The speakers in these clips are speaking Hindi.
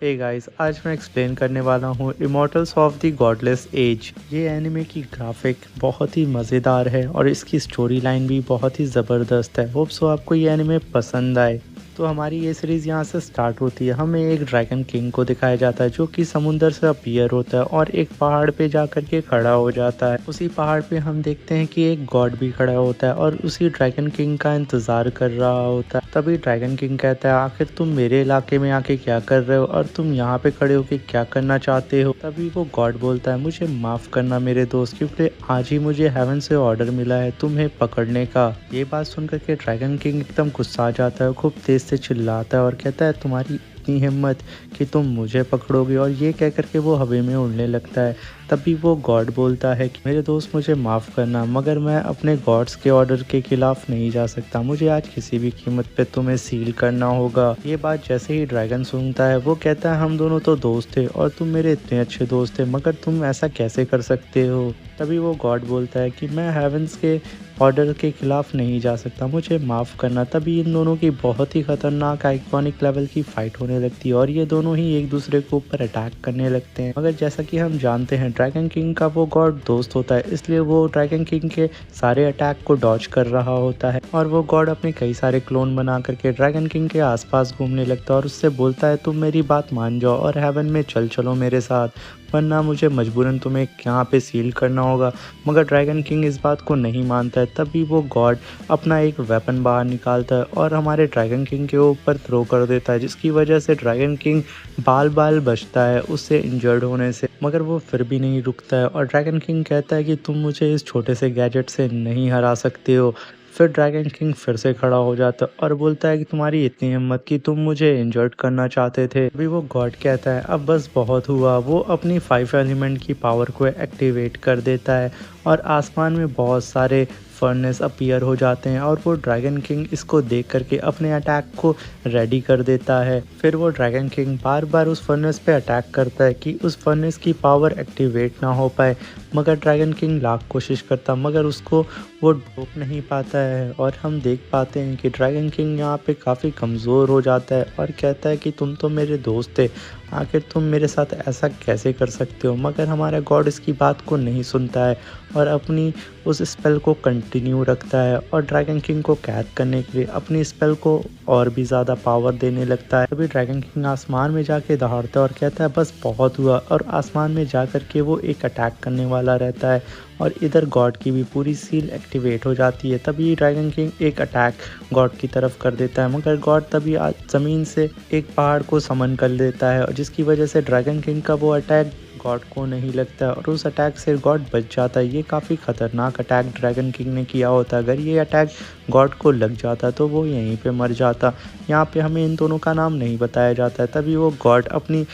हे गाइस, आज मैं एक्सप्लेन करने वाला हूँ immortals of the godless age. ये एनिमे की ग्राफिक बहुत ही मज़ेदार है और इसकी स्टोरी लाइन भी बहुत ही ज़बरदस्त है। होप सो आपको ये एनिमे पसंद आए। तो हमारी ये सीरीज़ यहाँ से स्टार्ट होती है। हमें एक ड्रैगन किंग को दिखाया जाता है जो कि समुंदर से अपीयर होता है और एक पहाड़ पे जा कर के खड़ा हो जाता है। उसी पहाड़ पे हम देखते हैं कि एक गॉड भी खड़ा होता है और उसी ड्रैगन किंग का इंतज़ार कर रहा होता है। तभी ड्रैगन किंग कहता है, आखिर तुम मेरे इलाके में आके क्या कर रहे हो और तुम यहाँ पे खड़े होके क्या करना चाहते हो। तभी वो गॉड बोलता है, मुझे माफ़ करना मेरे दोस्त, क्योंकि आज ही मुझे हेवन से ऑर्डर मिला है तुम्हें पकड़ने का। ये बात सुनकर के ड्रैगन किंग एकदम गुस्सा आ जाता है, खूब तेज से चिल्लाता है और कहता है, तुम्हारी इतनी हिम्मत कि तुम मुझे पकड़ोगे। और ये कह करके वो हवा में उड़ने लगता है। तभी वो गॉड बोलता है कि मेरे दोस्त मुझे माफ़ करना, मगर मैं अपने गॉड्स के ऑर्डर के खिलाफ नहीं जा सकता। मुझे आज किसी भी कीमत पे तुम्हें सील करना होगा। ये बात जैसे ही ड्रैगन सुनता है वो कहता है, हम दोनों तो दोस्त थे और तुम मेरे इतने अच्छे दोस्त थे, मगर तुम ऐसा कैसे कर सकते हो। तभी वो गॉड बोलता है कि मैं हेवंस के ऑर्डर के खिलाफ नहीं जा सकता, मुझे माफ़ करना। तभी इन दोनों की बहुत ही खतरनाक आइकॉनिक लेवल की फाइट होने लगती है और ये दोनों ही एक दूसरे के ऊपर अटैक करने लगते हैं। मगर जैसा कि हम जानते हैं ड्रैगन किंग का वो गॉड दोस्त होता है, इसलिए वो ड्रैगन किंग के सारे अटैक को डॉज कर रहा होता है और वो गॉड अपने कई सारे क्लोन बना करके ड्रैगन किंग के आसपास घूमने लगता है और उससे बोलता है, तुम मेरी बात मान जाओ और हेवन में चलो मेरे साथ, वरना मुझे मजबूरन तुम्हें यहाँ पे सील करना होगा। मगर ड्रैगन किंग इस बात को नहीं मानता है। तभी वो गॉड अपना एक वेपन बाहर निकालता है और हमारे ड्रैगन किंग के ऊपर थ्रो कर देता है, जिसकी वजह से ड्रैगन किंग बाल बाल बचता है उससे इंजर्ड होने से। मगर वो फिर भी नहीं रुकता है और ड्रैगन किंग कहता है कि तुम मुझे इस छोटे से गैजेट से नहीं हरा सकते हो। फिर ड्रैगन किंग फिर से खड़ा हो जाता है और बोलता है कि तुम्हारी इतनी हिम्मत कि तुम मुझे इंजर्ड करना चाहते थे। अभी वो गॉड कहता है, अब बस बहुत हुआ। वो अपनी 5 एलिमेंट की पावर को एक्टिवेट कर देता है और आसमान में बहुत सारे फर्नेस अपीयर हो जाते हैं और वो ड्रैगन किंग इसको देख करके अपने अटैक को रेडी कर देता है। फिर वो ड्रैगन किंग बार बार उस फर्नेस पे अटैक करता है कि उस फर्नेस की पावर एक्टिवेट ना हो पाए। मगर ड्रैगन किंग लाख कोशिश करता मगर उसको वो रोक नहीं पाता है और हम देख पाते हैं कि ड्रैगन किंग यहाँ पे काफ़ी कमज़ोर हो जाता है और कहता है कि तुम तो मेरे दोस्त थे, आखिर तुम मेरे साथ ऐसा कैसे कर सकते हो। मगर हमारा गॉड इसकी बात को नहीं सुनता है और अपनी उस स्पेल को कंटिन्यू रखता है और ड्रैगन किंग को कैद करने के लिए अपनी स्पेल को और भी ज़्यादा पावर देने लगता है। तभी ड्रैगन किंग आसमान में जाके दहाड़ता है और कहता है, बस बहुत हुआ। और आसमान में जा कर के वो एक अटैक करने वाला रहता है और इधर गॉड की भी पूरी सील एक्टिवेट हो जाती है। तभी ड्रैगन किंग एक अटैक गॉड की तरफ कर देता है, मगर गॉड तभी ज़मीन से एक पहाड़ को समन कर लेता है और जिसकी वजह से ड्रैगन किंग का वो अटैक गॉड को नहीं लगता है और उस अटैक से गॉड बच जाता है। ये काफ़ी ख़तरनाक अटैक ड्रैगन किंग ने किया होता। अगर ये अटैक गॉड को लग जाता तो वो यहीं पे मर जाता। यहाँ पे हमें इन दोनों का नाम नहीं बताया जाता है। तभी वो गॉड अपनी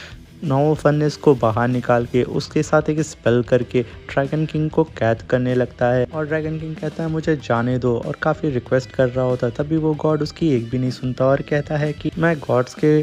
9 फर्नेस को बाहर निकाल के उसके साथ एक स्पेल करके ड्रैगन किंग को कैद करने लगता है और ड्रैगन किंग कहता है, मुझे जाने दो, और काफ़ी रिक्वेस्ट कर रहा होता है। तभी वो गॉड उसकी एक भी नहीं सुनता और कहता है कि मैं गॉड्स के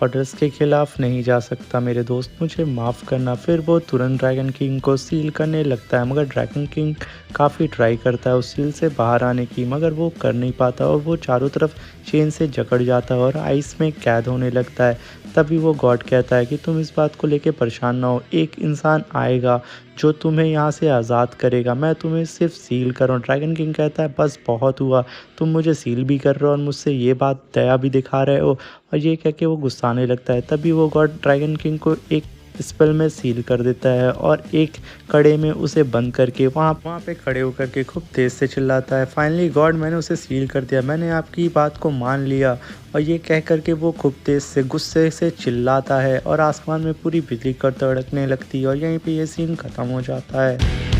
ऑर्डर्स के खिलाफ नहीं जा सकता मेरे दोस्त, मुझे माफ़ करना। फिर वो तुरंत ड्रैगन किंग को सील करने लगता है, मगर ड्रैगन किंग काफ़ी ट्राई करता है उस सील से बाहर आने की, मगर वो कर नहीं पाता और वो चारों तरफ चेन से जकड़ जाता है और आइस में कैद होने लगता है। तभी वो गॉड कहता है कि तुम इस बात को लेके परेशान ना हो, एक इंसान आएगा जो तुम्हें यहाँ से आज़ाद करेगा, मैं तुम्हें सिर्फ सील कर रहा हूँ। ड्रैगन किंग कहता है, बस बहुत हुआ, तुम मुझे सील भी कर रहे हो और मुझसे ये बात दया भी दिखा रहे हो। और ये कह के वो गुस्साने लगता है। तभी वो गॉड ड्रैगन किंग को एक स्पेल में सील कर देता है और एक कड़े में उसे बंद करके वहाँ पे खड़े होकर के खूब तेज़ से चिल्लाता है, फाइनली गॉड, मैंने उसे सील कर दिया, मैंने आपकी बात को मान लिया। और ये कह करके वो खूब तेज़ से गुस्से से चिल्लाता है और आसमान में पूरी बिजली कर तड़कने लगती है और यहीं पे ये सीन ख़त्म हो जाता है।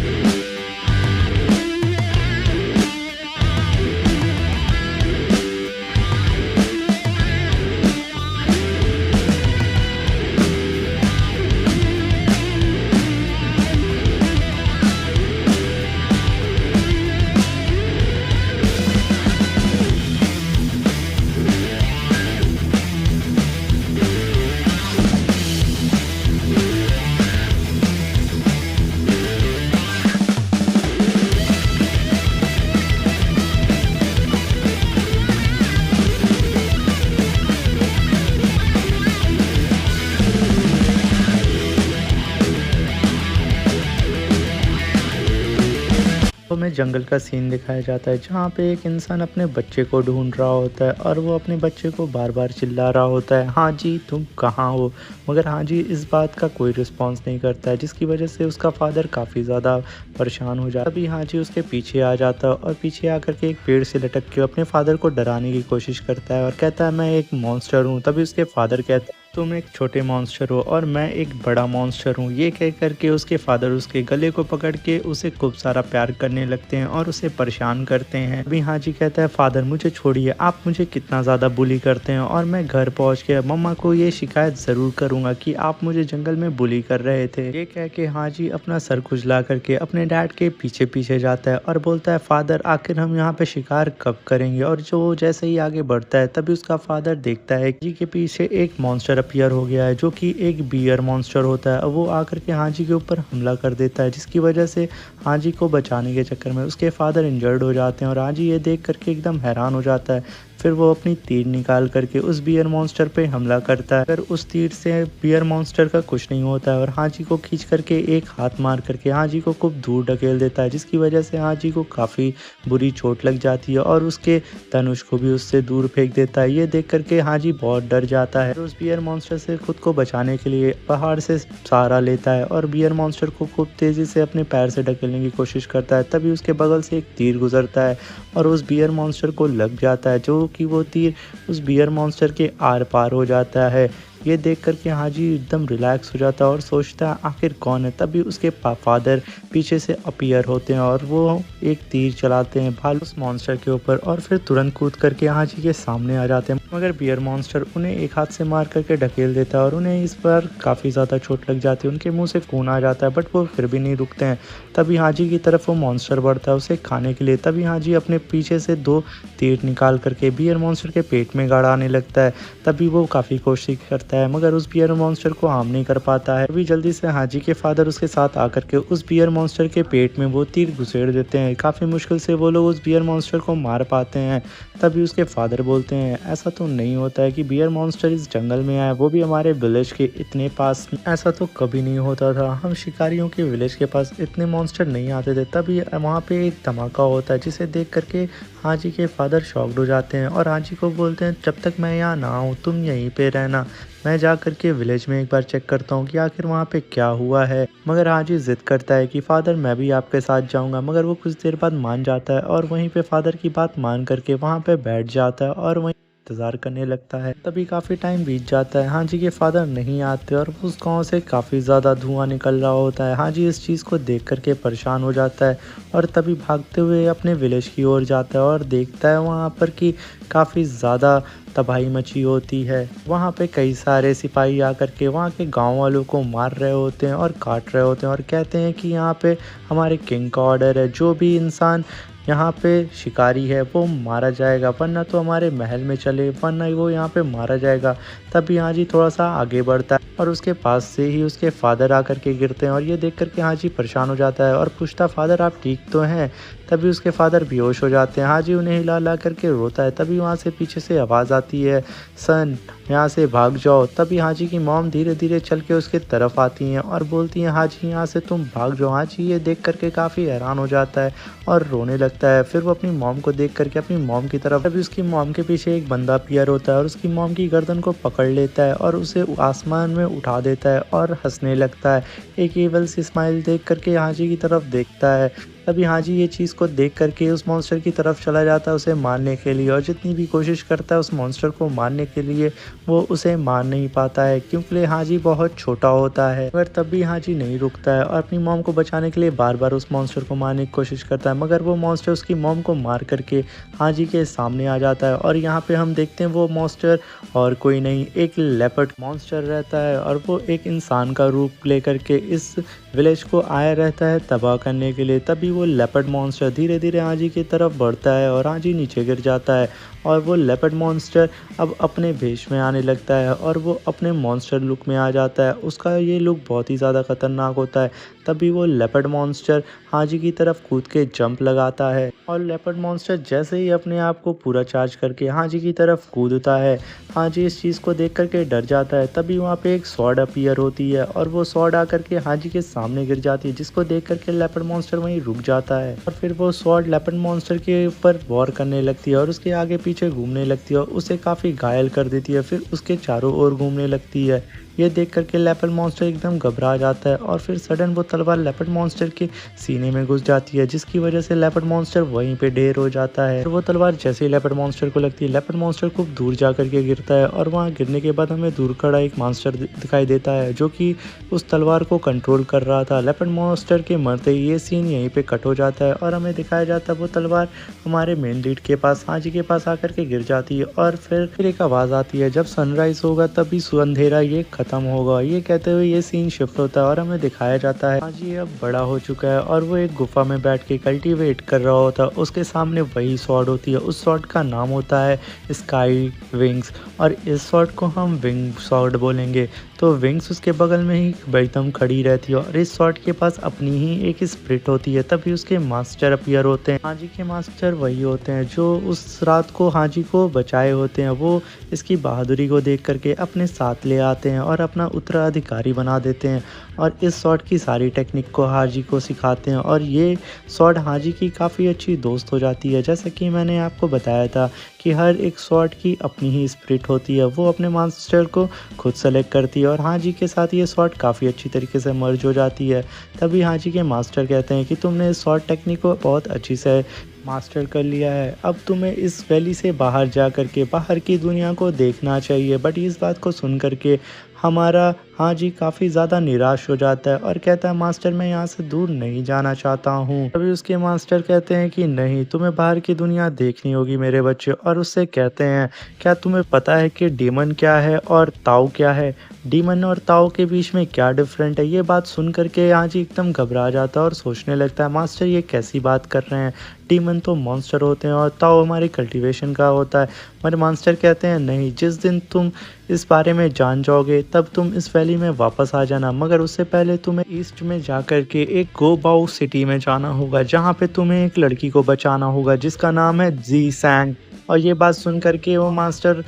तो हमें जंगल का सीन दिखाया जाता है जहाँ पे एक इंसान अपने बच्चे को ढूंढ रहा होता है और वो अपने बच्चे को बार बार चिल्ला रहा होता है, हाँ जी तुम कहाँ हो। मगर हाँ जी इस बात का कोई रिस्पॉन्स नहीं करता है, जिसकी वजह से उसका फादर काफ़ी ज़्यादा परेशान हो जाता है। अभी हाँ जी उसके पीछे आ जाता है और पीछे आकर के एक पेड़ से लटक के अपने फादर को डराने की कोशिश करता है और कहता है मैं एक मॉन्स्टर हूँ। तभी उसके फादर कहता है तुम एक छोटे मॉन्स्टर हो और मैं एक बड़ा मॉन्स्टर हूँ। ये कह करके उसके फादर उसके गले को पकड़ के उसे खूब सारा प्यार करने लगते हैं और उसे परेशान करते हैं। अभी हाँ जी कहता है फादर मुझे छोड़िए, आप मुझे कितना ज़्यादा बुली करते हैं और मैं घर पहुँच के मम्मा को ये शिकायत ज़रूर करूँगा कि आप मुझे जंगल में बुली कर रहे थे। ये कह के हाँ जी अपना सर खुजला करके अपने डैड के पीछे पीछे जाता है और बोलता है फादर आखिर हम यहाँ पे शिकार कब करेंगे। और जो जैसे ही आगे बढ़ता है तभी उसका फादर देखता है जी के पीछे एक मॉन्स्टर अपीयर हो गया है जो कि एक बियर मॉन्स्टर होता है। वो आकर के हाजी के ऊपर हमला कर देता है, जिसकी वजह से हाजी को बचाने के चक्कर में उसके फादर इंजर्ड हो जाते हैं और हाजी ये देख करके एकदम हैरान हो जाता है। फिर वो अपनी तीर निकाल करके उस बियर मॉन्स्टर पे हमला करता है। अगर उस तीर से बियर मॉन्स्टर का कुछ नहीं होता है और हाजी को खींच करके एक हाथ मार करके हाजी को खूब दूर ढकेल देता है, जिसकी वजह से हाजी को काफ़ी बुरी चोट लग जाती है और उसके धनुष को भी उससे दूर फेंक देता है। ये देख करके हाजी बहुत डर जाता है। उस बियर मॉन्स्टर से खुद को बचाने के लिए पहाड़ से सहारा लेता है और बियर मॉन्स्टर को खूब तेज़ी से अपने पैर से ढकेलने की कोशिश करता है। तभी उसके बगल से एक तीर गुजरता है और उस बियर मॉन्स्टर को लग जाता है, जो कि वो तीर उस बियर मॉन्स्टर के आर पार हो जाता है। ये देख कर के हाजी एकदम रिलैक्स हो जाता है और सोचता है आखिर कौन है। तभी उसके फादर पीछे से अपीयर होते हैं और वो एक तीर चलाते हैं भालू उस मॉन्स्टर के ऊपर और फिर तुरंत कूद करके हाजी के सामने आ जाते हैं। मगर बियर मॉन्स्टर उन्हें एक हाथ से मार करके ढकेल देता है और उन्हें इस पर काफ़ी ज़्यादा चोट लग जाती है। उनके मुंह से खून आ जाता है बट वो फिर भी नहीं रुकते हैं। तभी हाजी की तरफ वो मॉन्स्टर बढ़ता है उसे खाने के लिए। तभी हाजी अपने पीछे से 2 तीर निकाल करके बियर मॉन्स्टर के पेट में गाड़ाने लगता है। तभी वो काफ़ी कोशिश करता है मगर उस बियर मॉन्स्टर को हार्म नहीं कर पाता है। अभी जल्दी से हाजी के फादर उसके साथ आकर के उस बियर मॉन्स्टर के पेट में वो तीर घुसेड़ देते हैं। काफ़ी मुश्किल से वो लोग उस बियर मॉन्स्टर को मार पाते हैं। तभी उसके फादर बोलते हैं ऐसा तो नहीं होता है कि बियर मॉन्स्टर इस जंगल में आए, वो भी हमारे विलेज के इतने पास। ऐसा तो कभी नहीं होता था, हम शिकारियों के विलेज के पास इतने मॉन्स्टर नहीं आते थे। तभी वहाँ पे एक धमाका होता है जिसे देख करके हाजी के फादर शॉक्ड हो जाते हैं और हाजी को बोलते हैं जब तक मैं यहाँ ना आऊँ तुम यहीं पे रहना, मैं जा करके विलेज में एक बार चेक करता हूँ कि आखिर वहाँ पे क्या हुआ है। मगर हाजी जिद करता है कि फादर मैं भी आपके साथ जाऊँगा। मगर वो कुछ देर बाद मान जाता है और वहीं पे फादर की बात मान करके वहाँ पे बैठ जाता है और वहीं इंतज़ार करने लगता है। तभी काफ़ी टाइम बीत जाता है, हाजी के फादर नहीं आते और उस गांव से काफ़ी ज़्यादा धुआं निकल रहा होता है। हाजी इस चीज़ को देख करके परेशान हो जाता है और तभी भागते हुए अपने विलेज की ओर जाता है और देखता है वहाँ पर कि काफ़ी ज़्यादा तबाही मची होती है। वहाँ पे कई सारे सिपाही आकर के वहाँ के गांव वालों को मार रहे होते हैं और काट रहे होते हैं और कहते हैं कि यहाँ पे हमारे किंग का ऑर्डर है, जो भी इंसान यहाँ पे शिकारी है वो मारा जाएगा, वरना तो हमारे महल में चले वरना वो यहाँ पे मारा जाएगा। तभी हाजी थोड़ा सा आगे बढ़ता है और उसके पास से ही उसके फादर आकर के गिरते हैं और ये देख करके हाजी परेशान हो जाता है और पूछता फादर आप ठीक तो हैं। तभी उसके फादर बेहोश हो जाते हैं। हाजी उन्हें हिला ला करके रोता है। तभी वहाँ से पीछे से आवाज़ आती है सन यहाँ से भाग जाओ। तभी हाजी की मॉम धीरे धीरे चल के उसके तरफ आती हैं और बोलती हैं हाजी यहाँ से तुम भाग जाओ। हाजी ये देख करके काफ़ी हैरान हो जाता है और रोने लगता है। फिर वो अपनी मॉम को देख करके अपनी मॉम की तरफ, तभी उसकी मॉम के पीछे एक बंदा अपीयर होता है और उसकी मॉम की गर्दन को पकड़ लेता है और उसे आसमान में उठा देता है और हंसने लगता है। एक एवल सी स्माइल देख करके हाजी की तरफ देखता है। तभी हाजी ये चीज़ को देख करके उस मॉन्स्टर की तरफ चला जाता है उसे मारने के लिए और जितनी भी कोशिश करता है उस मॉन्स्टर को मारने के लिए वो उसे मार नहीं पाता है क्योंकि हाजी बहुत छोटा होता है। मगर तब भी हाजी नहीं रुकता है और अपनी मॉम को बचाने के लिए बार बार उस मॉन्स्टर को मारने की कोशिश करता है। मगर वो मॉन्स्टर उसकी मॉम को मार करके हाजी के सामने आ जाता है और यहाँ पे हम देखते हैं वो मॉन्स्टर और कोई नहीं एक लेपर्ड मॉन्स्टर रहता है और वो एक इंसान का रूप लेकर के इस विलेज को आया रहता है तबाह करने के लिए। तभी वो लेपर्ड मॉन्स्टर धीरे धीरे हाजी की तरफ बढ़ता है और हाजी नीचे गिर जाता है और वो लेपर्ड मॉन्स्टर अब अपने भेष में आने लगता है और वो अपने मॉन्स्टर लुक में आ जाता है। उसका ये लुक बहुत ही ज़्यादा खतरनाक होता है। तभी वो लेपर्ड मॉन्स्टर हाजी की तरफ कूद के जंप लगाता है और लेपर्ड मॉन्स्टर जैसे ही अपने आप को पूरा चार्ज करके हाजी की तरफ कूदता है, हाजी इस चीज़ को देख करके डर जाता है। तभी वहाँ पे एक स्वॉर्ड अपीयर होती है और वो स्वॉर्ड आकर के हाजी के सामने गिर जाती है, जिसको देख करके लेपर्ड मॉन्स्टर वहीं रुक जाता है और फिर वो स्वॉर्ड लेपर्ड मॉन्स्टर के ऊपर वॉर करने लगती है और उसके आगे पीछे घूमने लगती है और उसे काफ़ी घायल कर देती है, फिर उसके चारों ओर घूमने लगती है। ये देख करके लेपर्ड मॉन्स्टर एकदम घबरा जाता है और फिर सडन वो तलवार लेपर्ड मॉन्स्टर के सीने में घुस जाती है, जिसकी वजह से लेपर्ड मॉन्स्टर वहीं पे ढेर हो जाता है। और वो तलवार जैसे ही लेपर्ड मॉन्स्टर को लगती है, लेपर्ड मॉन्स्टर खूब दूर जा करके गिरता है और वहाँ गिरने के बाद हमें दूर खड़ा एक मॉन्स्टर दिखाई देता है जो कि उस तलवार को कंट्रोल कर रहा था। लेपर्ड मॉन्स्टर के मरते ही ये सीन यहीं पे कट हो जाता है और हमें दिखाया जाता है वो तलवार हमारे मेन लीड के पास, हाजी के पास आकर के गिर जाती है और फिर एक आवाज़ आती है, जब सनराइज होगा तभी अंधेरा ये खत्म होगा। ये कहते हुए ये सीन शिफ्ट होता है और हमें दिखाया जाता है हाजी अब बड़ा हो चुका है और वो एक गुफा में बैठ के कल्टीवेट कर रहा होता है। उसके सामने वही स्वॉर्ड होती है, उस स्वॉर्ड का नाम होता है स्काई विंग्स और इस स्वॉर्ड को हम विंग स्वॉर्ड बोलेंगे। तो विंग्स उसके बगल में ही एकदम खड़ी रहती है और इस स्वॉर्ड के पास अपनी ही एक स्प्रिट होती है, तभी उसके मास्टर अपीयर होते हैं। हाजी के मास्टर वही होते हैं जो उस रात को हाजी को बचाए होते हैं। वो इसकी बहादुरी को देख करके अपने साथ ले आते हैं और अपना उत्तराधिकारी बना देते हैं और इस स्वॉर्ड की सारी टेक्निक को हाजी को सिखाते हैं और ये स्वॉर्ड हाजी की काफ़ी अच्छी दोस्त हो जाती है। जैसा कि मैंने आपको बताया था कि हर एक स्वॉर्ड की अपनी ही स्पिरिट होती है, वो अपने मास्टर को खुद सेलेक्ट करती है और हाजी के साथ ये स्वॉर्ड काफ़ी अच्छी तरीके से मर्ज हो जाती है। तभी हाजी के मास्टर कहते हैं कि तुमने इस स्वॉर्ड टेक्निक को बहुत अच्छी से मास्टर कर लिया है, अब तुम्हें इस वैली से बाहर जा करके बाहर की दुनिया को देखना चाहिए। बट इस बात को सुन करके हमारा हाजी काफ़ी ज़्यादा निराश हो जाता है और कहता है मास्टर मैं यहाँ से दूर नहीं जाना चाहता हूँ। तभी उसके मास्टर कहते हैं कि नहीं, तुम्हें बाहर की दुनिया देखनी होगी मेरे बच्चे, और उससे कहते हैं क्या तुम्हें पता है कि डीमन क्या है और ताऊ क्या है, डीमन और ताऊ के बीच में क्या डिफरेंट है। ये बात सुन करके हाजी एकदम घबरा जाता है और सोचने लगता है मास्टर ये कैसी बात कर रहे हैं, डीमन तो मॉन्स्टर होते हैं और ताऊ हमारी कल्टीवेशन का होता है। हमारे मास्टर कहते हैं नहीं, जिस दिन तुम इस बारे में जान जाओगे तब तुम इस वैली में वापस आ जाना, मगर उससे पहले तुम्हें ईस्ट में जा कर के एक गोबाउ सिटी में जाना होगा जहाँ पे तुम्हें एक लड़की को बचाना होगा जिसका नाम है जी सैंग। और ये बात सुन करके वो मास्टर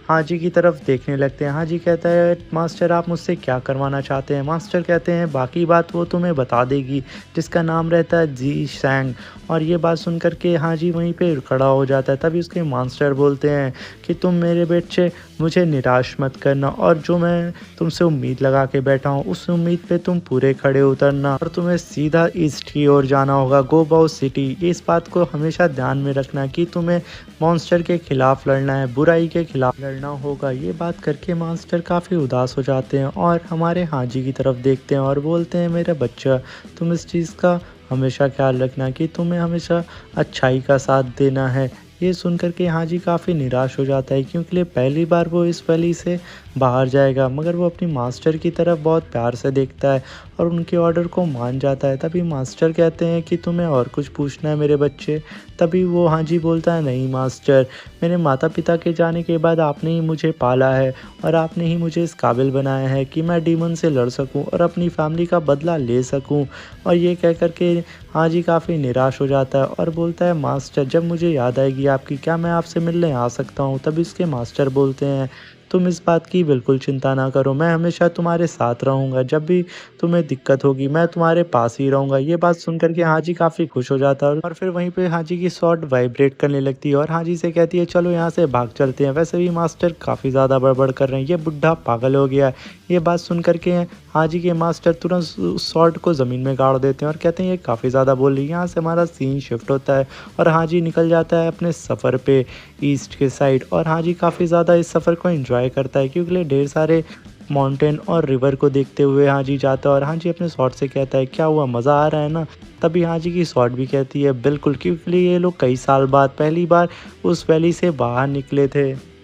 हाजी की तरफ देखने लगते हैं। हाजी कहता है मास्टर आप मुझसे क्या करवाना चाहते हैं। मास्टर कहते हैं बाकी बात वो तुम्हें बता देगी, जिसका नाम रहता है जी सैंग। और ये बात सुन करके हाजी वहीं पे खड़ा हो जाता है। तभी उसके मास्टर बोलते हैं कि तुम मेरे बच्चे मुझे निराश मत करना और जो मैं तुमसे उम्मीद लगा के बैठा हूँ उस उम्मीद पे तुम पूरे खड़े उतरना और तुम्हें सीधा ईस्ट की ओर जाना होगा, गोबाउ सिटी। इस बात को हमेशा ध्यान में रखना कि तुम्हें मॉन्स्टर के खिलाफ लड़ना है, बुराई के खिलाफ लड़ना होगा। ये बात करके मास्टर काफ़ी उदास हो जाते हैं और हमारे हाजी की तरफ देखते हैं और बोलते हैं मेरा बच्चा तुम इस चीज़ का हमेशा ख्याल रखना कि तुम्हें हमेशा अच्छाई का साथ देना है। ये सुन कर के हाजी काफ़ी निराश हो जाता है क्योंकि पहली बार वो इस वैली से बाहर जाएगा, मगर वो अपनी मास्टर की तरफ बहुत प्यार से देखता है और उनके ऑर्डर को मान जाता है। तभी मास्टर कहते हैं कि तुम्हें और कुछ पूछना है मेरे बच्चे। तभी वो हाजी बोलता है नहीं मास्टर, मेरे माता पिता के जाने के बाद आपने ही मुझे पाला है और आपने ही मुझे इस काबिल बनाया है कि मैं डीमन से लड़ सकूं और अपनी फैमिली का बदला ले सकूं। और ये कह कर के हाजी काफ़ी निराश हो जाता है और बोलता है मास्टर जब मुझे याद आएगी आपकी क्या मैं आपसे मिलने आ सकता हूँ। तभी उसके मास्टर बोलते हैं तुम इस बात की बिल्कुल चिंता ना करो, मैं हमेशा तुम्हारे साथ रहूँगा, जब भी तुम्हें दिक्कत होगी मैं तुम्हारे पास ही रहूँगा। ये बात सुन कर के हाजी काफ़ी खुश हो जाता है और फिर वहीं पे हाजी की स्वॉर्ड वाइब्रेट करने लगती है और हाजी से कहती है चलो यहाँ से भाग चलते हैं। वैसे भी मास्टर काफ़ी ज़्यादा बड़बड़ कर रहे हैं, ये बुढ़ा पागल हो गया है। ये बात सुन कर के हाजी के मास्टर तुरंत उस स्वॉर्ड को ज़मीन में गाड़ देते हैं और कहते हैं ये काफ़ी ज़्यादा बोल रही है। यहाँ से हमारा सीन शिफ्ट होता है और हाजी निकल जाता है अपने सफ़र पे ईस्ट के साइड। और हाजी काफ़ी ज़्यादा इस सफ़र को एंजॉय करता है क्योंकि ढेर सारे माउंटेन और रिवर को देखते हुए हाजी जाता है और हाजी अपने स्वॉर्ड से कहता है क्या हुआ, मज़ा आ रहा है ना। तभी हाजी की स्वॉर्ड भी कहती है बिल्कुल, क्योंकि ये लोग कई साल बाद पहली बार उस वैली से बाहर निकले थे।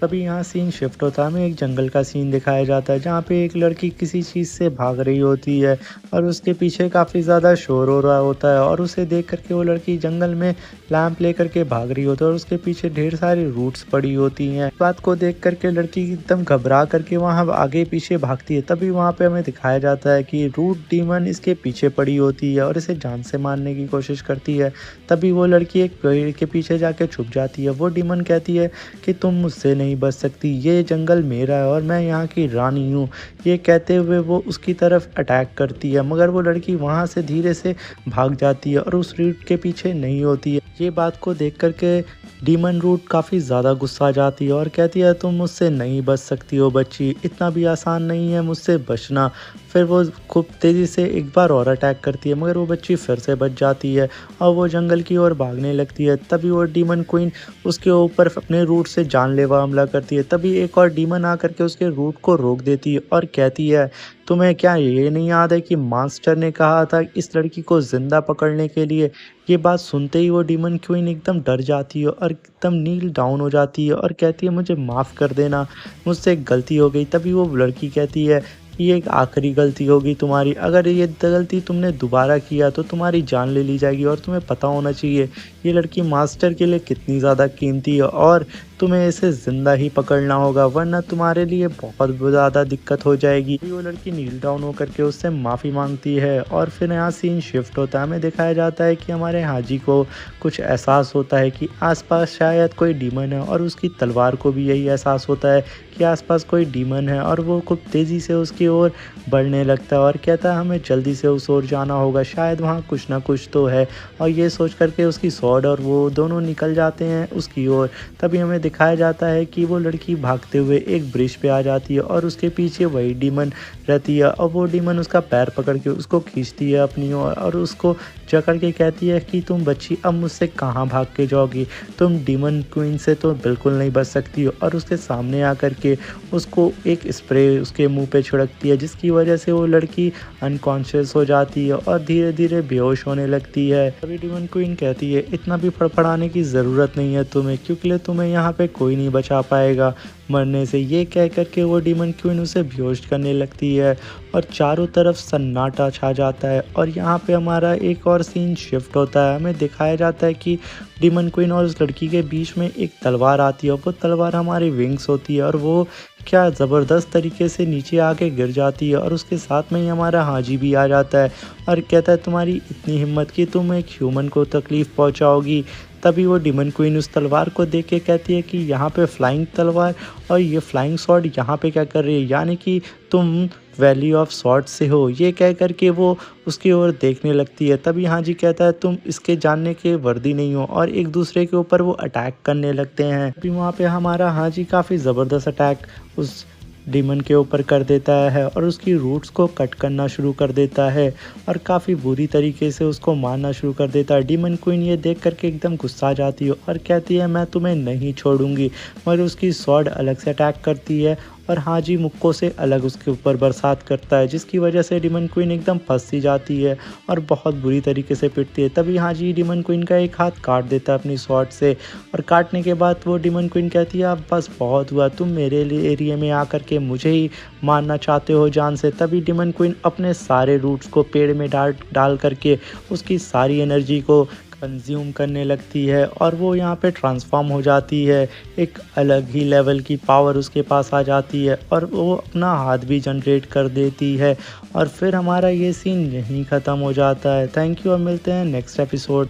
तभी यहाँ सीन शिफ्ट होता है, हमें एक जंगल का सीन दिखाया जाता है जहाँ पे एक लड़की किसी चीज़ से भाग रही होती है और उसके पीछे काफ़ी ज़्यादा शोर हो रहा होता है और उसे देख करके वो लड़की जंगल में लैंप लेकर के भाग रही होती है और उसके पीछे ढेर सारी रूट्स पड़ी होती हैं। इस बात को देख करके लड़की एकदम घबरा करके वहाँ आगे पीछे भागती है। तभी वहाँ पे हमें दिखाया जाता है कि रूट डीमन इसके पीछे पड़ी होती है और इसे जान से मारने की कोशिश करती है। तभी वो लड़की एक पेड़ के पीछे जाके छुप जाती है। वो डीमन कहती है कि तुम मुझसे नहीं बच सकती, ये जंगल मेरा है और मैं यहाँ की रानी हूँ। ये कहते हुए वो उसकी तरफ अटैक करती है, मगर वो लड़की वहाँ से धीरे से भाग जाती है और उस रूट के पीछे नहीं होती है। ये बात को देख करके डीमन रूट काफ़ी ज़्यादा गुस्सा जाती है और कहती है तुम मुझसे नहीं बच सकती हो बच्ची, इतना भी आसान नहीं है मुझसे बचना। फिर वो खूब तेज़ी से एक बार और अटैक करती है, मगर वो बच्ची फिर से बच जाती है और वो जंगल की ओर भागने लगती है। तभी वो डीमन क्वीन उसके ऊपर अपने रूट से जानलेवा हमला करती है। तभी एक और डीमन आकर के उसके रूट को रोक देती है और कहती है तुम्हें क्या ये नहीं याद है कि मास्टर ने कहा था इस लड़की को जिंदा पकड़ने के लिए। ये बात सुनते ही वो डीमन क्वीन एकदम डर जाती है और एकदम नील डाउन हो जाती है और कहती है मुझे माफ़ कर देना, मुझसे एक गलती हो गई। तभी वो लड़की कहती है ये एक आखिरी गलती होगी तुम्हारी, अगर ये गलती तुमने दोबारा किया तो तुम्हारी जान ले ली जाएगी और तुम्हें पता होना चाहिए ये लड़की मास्टर के लिए कितनी ज़्यादा कीमती है और तुम्हें इसे ज़िंदा ही पकड़ना होगा वरना तुम्हारे लिए बहुत ज़्यादा दिक्कत हो जाएगी। वो लड़की नील डाउन होकर के उससे माफ़ी मांगती है और फिर यहाँ सीन शिफ्ट होता है। हमें दिखाया जाता है कि हमारे हाजी को कुछ एहसास होता है कि आसपास शायद कोई डीमन है और उसकी तलवार को भी यही एहसास होता है कि आसपास कोई डीमन है और वो खूब तेज़ी से उसकी ओर बढ़ने लगता है और कहता है हमें जल्दी से उस ओर जाना होगा, शायद वहाँ कुछ ना कुछ तो है। और ये सोच करके उसकी स्वॉर्ड और वो दोनों निकल जाते हैं उसकी ओर। तभी हमें दिखाया जाता है कि वो लड़की भागते हुए एक ब्रिज पे आ जाती है और उसके पीछे वही डीमन रहती है और वो डीमन उसका पैर पकड़ के उसको खींचती है अपनी ओर और उसको जकड़ के कहती है कि तुम बच्ची अब मुझसे कहाँ भाग के जाओगी, तुम डीमन क्वीन से तो बिल्कुल नहीं बच सकती हो। और उसके सामने आकर के उसको एक स्प्रे उसके मुंह पे छिड़कती है जिसकी वजह से वो लड़की अनकॉन्शियस हो जाती है और धीरे धीरे बेहोश होने लगती है। तभी डीमन क्वीन कहती है इतना भी फड़फड़ाने की ज़रूरत नहीं है तुम्हें, क्योंकि तुम्हें यहाँ पे कोई नहीं बचा पाएगा मरने से। ये कह करके वो डीमन क्वीन उसे बेहोश करने लगती है और चारों तरफ सन्नाटा छा जाता है। और यहाँ पे हमारा एक और सीन शिफ्ट होता है। हमें दिखाया जाता है कि डीमन क्वीन और उस लड़की के बीच में एक तलवार आती है और वो तलवार हमारी विंग्स होती है और वो क्या ज़बरदस्त तरीके से नीचे आके गिर जाती है और उसके साथ में ही हमारा हाजी भी आ जाता है और कहता है तुम्हारी इतनी हिम्मत कि तुम एक ह्यूमन को तकलीफ़ पहुंचाओगी। तभी वो डीमन क्वीन उस तलवार को देख के कहती है कि यहाँ पे फ्लाइंग तलवार और ये फ्लाइंग स्वॉर्ड यहाँ पे क्या कर रही है, यानी कि तुम वैली ऑफ स्वॉर्ड से हो। ये कह करके वो उसकी ओर देखने लगती है। तभी हाजी कहता है तुम इसके जानने के वर्दी नहीं हो और एक दूसरे के ऊपर वो अटैक करने लगते हैं। अभी वहाँ पे हमारा हाजी काफ़ी ज़बरदस्त अटैक उस डीमन के ऊपर कर देता है और उसकी रूट्स को कट करना शुरू कर देता है और काफ़ी बुरी तरीके से उसको मारना शुरू कर देता है। डीमन क्वीन ये देख करके एकदम गुस्सा जाती है और कहती है मैं तुम्हें नहीं छोड़ूंगी, मगर उसकी स्वॉर्ड अलग से अटैक करती है और हाजी मुक्कों से अलग उसके ऊपर बरसात करता है जिसकी वजह से डीमन क्वीन एकदम फंस सी जाती है और बहुत बुरी तरीके से पिटती है। तभी हाजी डीमन क्वीन का एक हाथ काट देता है अपनी स्वॉर्ड से और काटने के बाद वो डीमन क्वीन कहती है अब बस बहुत हुआ, तुम मेरे एरिया में आकर के मुझे ही मारना चाहते हो जान से। तभी डीमन क्वीन अपने सारे रूट्स को पेड़ में डाल करके उसकी सारी एनर्जी को कंज्यूम करने लगती है और वो यहाँ पे ट्रांसफॉर्म हो जाती है। एक अलग ही लेवल की पावर उसके पास आ जाती है और वो अपना हाथ भी जनरेट कर देती है और फिर हमारा ये सीन यहीं ख़त्म हो जाता है। थैंक यू, अब मिलते हैं नेक्स्ट एपिसोड।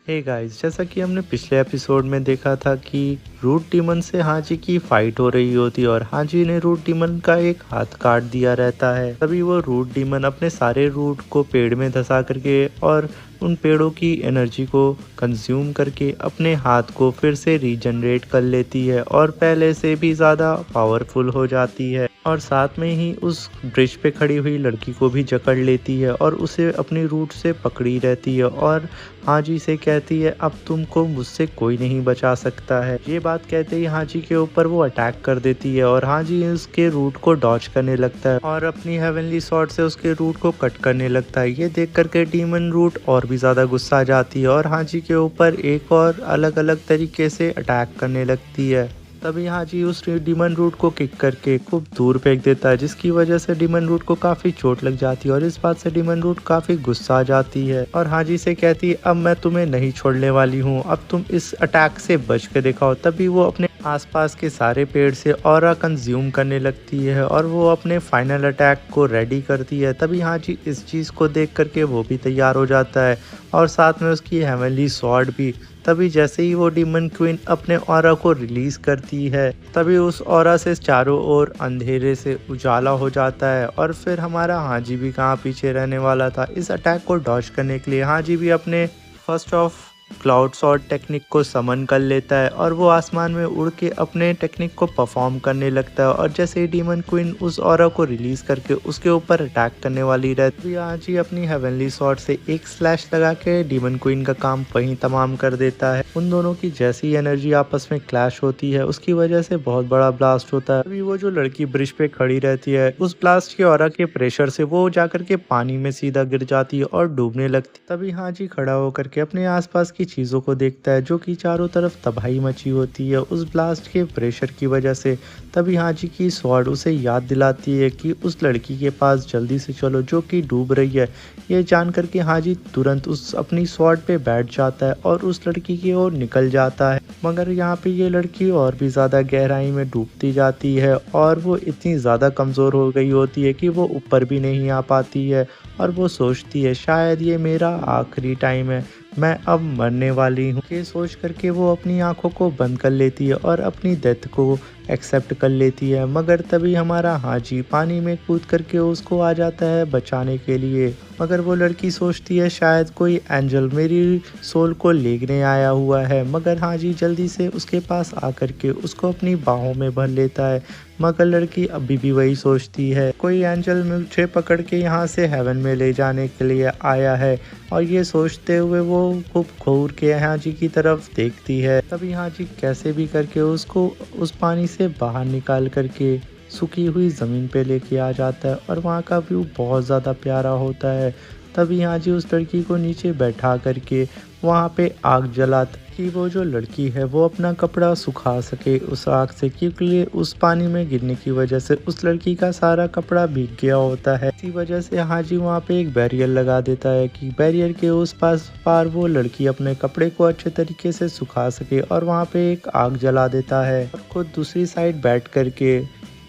हे गाइस, जैसा कि हमने पिछले एपिसोड में देखा था कि रूट डीमन से हाजी की फाइट हो रही होती है और हाजी ने रूट डीमन का एक हाथ काट दिया रहता है। तभी वो रूट डीमन अपने सारे रूट को पेड़ में धंसा करके और उन पेड़ों की एनर्जी को कंज्यूम करके अपने हाथ को फिर से रीजनरेट कर लेती है और पहले से भी ज़्यादा पावरफुल हो जाती है और साथ में ही उस ब्रिज पे खड़ी हुई लड़की को भी जकड़ लेती है और उसे अपनी रूट से पकड़ी रहती है और हाजी से कहती है अब तुमको मुझसे कोई नहीं बचा सकता है। ये बात कहते ही हाजी के ऊपर वो अटैक कर देती है और हाजी उसके रूट को डॉच करने लगता है और अपनी हेवनली स्वॉर्ड से उसके रूट को कट करने लगता है। ये देख करके डीमन रूट और भी ज़्यादा गुस्सा आ जाती है और हाजी के ऊपर एक और अलग अलग तरीके से अटैक करने लगती है। तभी हाजी उस डीमन रूट को किक करके खूब दूर फेंक देता है, जिसकी वजह से डीमन रूट को काफी चोट लग जाती है और इस बात से डीमन रूट काफी गुस्सा आ जाती है और हाजी से कहती है अब मैं तुम्हें नहीं छोड़ने वाली हूँ, अब तुम इस अटैक से बच के दिखाओ। तभी वो अपने आसपास के सारे पेड़ से ऑरा कंज्यूम करने लगती है और वो अपने फाइनल अटैक को रेडी करती है। तभी हाजी इस चीज को देख करके वो भी तैयार हो जाता है और साथ में उसकी हेवनली स्वॉर्ड भी। तभी जैसे ही वो डीमन क्वीन अपने ऑरा को रिलीज करती है, तभी उस ऑरा से चारों ओर अंधेरे से उजाला हो जाता है और फिर हमारा हाजी भी कहाँ पीछे रहने वाला था। इस अटैक को डॉज करने के लिए हाजी भी अपने first of cloud shot technique को समन कर लेता है और वो आसमान में उड़ के अपने टेक्निक को परफॉर्म करने लगता है और जैसे ही डीमन क्वीन उस ऑरा को रिलीज करके उसके ऊपर अटैक करने वाली रहती है, हाजी अपनी हेवनली शॉट से एक स्लैश लगा के डीमन क्वीन का काम वहीं तमाम कर देता है। उन दोनों की जैसी एनर्जी आपस में क्लैश होती है उसकी वजह से बहुत बड़ा ब्लास्ट होता है। अभी वो जो लड़की ब्रिज पे खड़ी रहती है, उस ब्लास्ट के ऑरा के प्रेशर से वो जाकर के पानी में सीधा गिर जाती है और डूबने लगती। तभी हाजी खड़ा होकर के अपने आसपास की चीजों को देखता है जो कि चारों तरफ तबाही मची होती है उस ब्लास्ट के प्रेशर की वजह से। तभी हाजी की स्वॉर्ड उसे याद दिलाती है कि उस लड़की के पास जल्दी से चलो जो कि डूब रही है। ये जान करके हाजी तुरंत उस अपनी स्वॉर्ड पे बैठ जाता है और उस लड़की की ओर निकल जाता है, मगर यहाँ पे ये लड़की और भी ज्यादा गहराई में डूबती जाती है और वो इतनी ज्यादा कमजोर हो गई होती है कि वो ऊपर भी नहीं आ पाती है और वो सोचती है शायद ये मेरा आखिरी टाइम है, मैं अब मरने वाली हूँ। ये सोच करके वो अपनी आंखों को बंद कर लेती है और अपनी डेथ को एक्सेप्ट कर लेती है, मगर तभी हमारा हाजी पानी में कूद करके उसको आ जाता है बचाने के लिए। मगर वो लड़की सोचती है शायद कोई एंजल मेरी सोल को लेने आया हुआ है, मगर हाजी जल्दी से उसके पास आकर के उसको अपनी बाहों में भर लेता है। मगर लड़की अभी भी वही सोचती है कोई एंजल मुझे पकड़ के यहाँ से हेवन में ले जाने के लिए आया है, और ये सोचते हुए वो खूब घूर के हाजी की तरफ देखती है। तभी हाजी कैसे भी करके उसको उस पानी से बाहर निकाल करके सूखी हुई ज़मीन पे लेके आ जाता है और वहाँ का व्यू बहुत ज़्यादा प्यारा होता है। तभी हाजी उस लड़की को नीचे बैठा करके वहाँ पे आग जलाता कि वो जो लड़की है वो अपना कपड़ा सुखा सके उस आग से, क्योंकि उस पानी में गिरने की वजह से उस लड़की का सारा कपड़ा भीग गया होता है। इसी वजह से हाजी वहाँ पे एक बैरियर लगा देता है कि बैरियर के उस पार वो लड़की अपने कपड़े को अच्छे तरीके से सुखा सके, और वहाँ पे एक आग जला देता है और खुद दूसरी साइड बैठ करके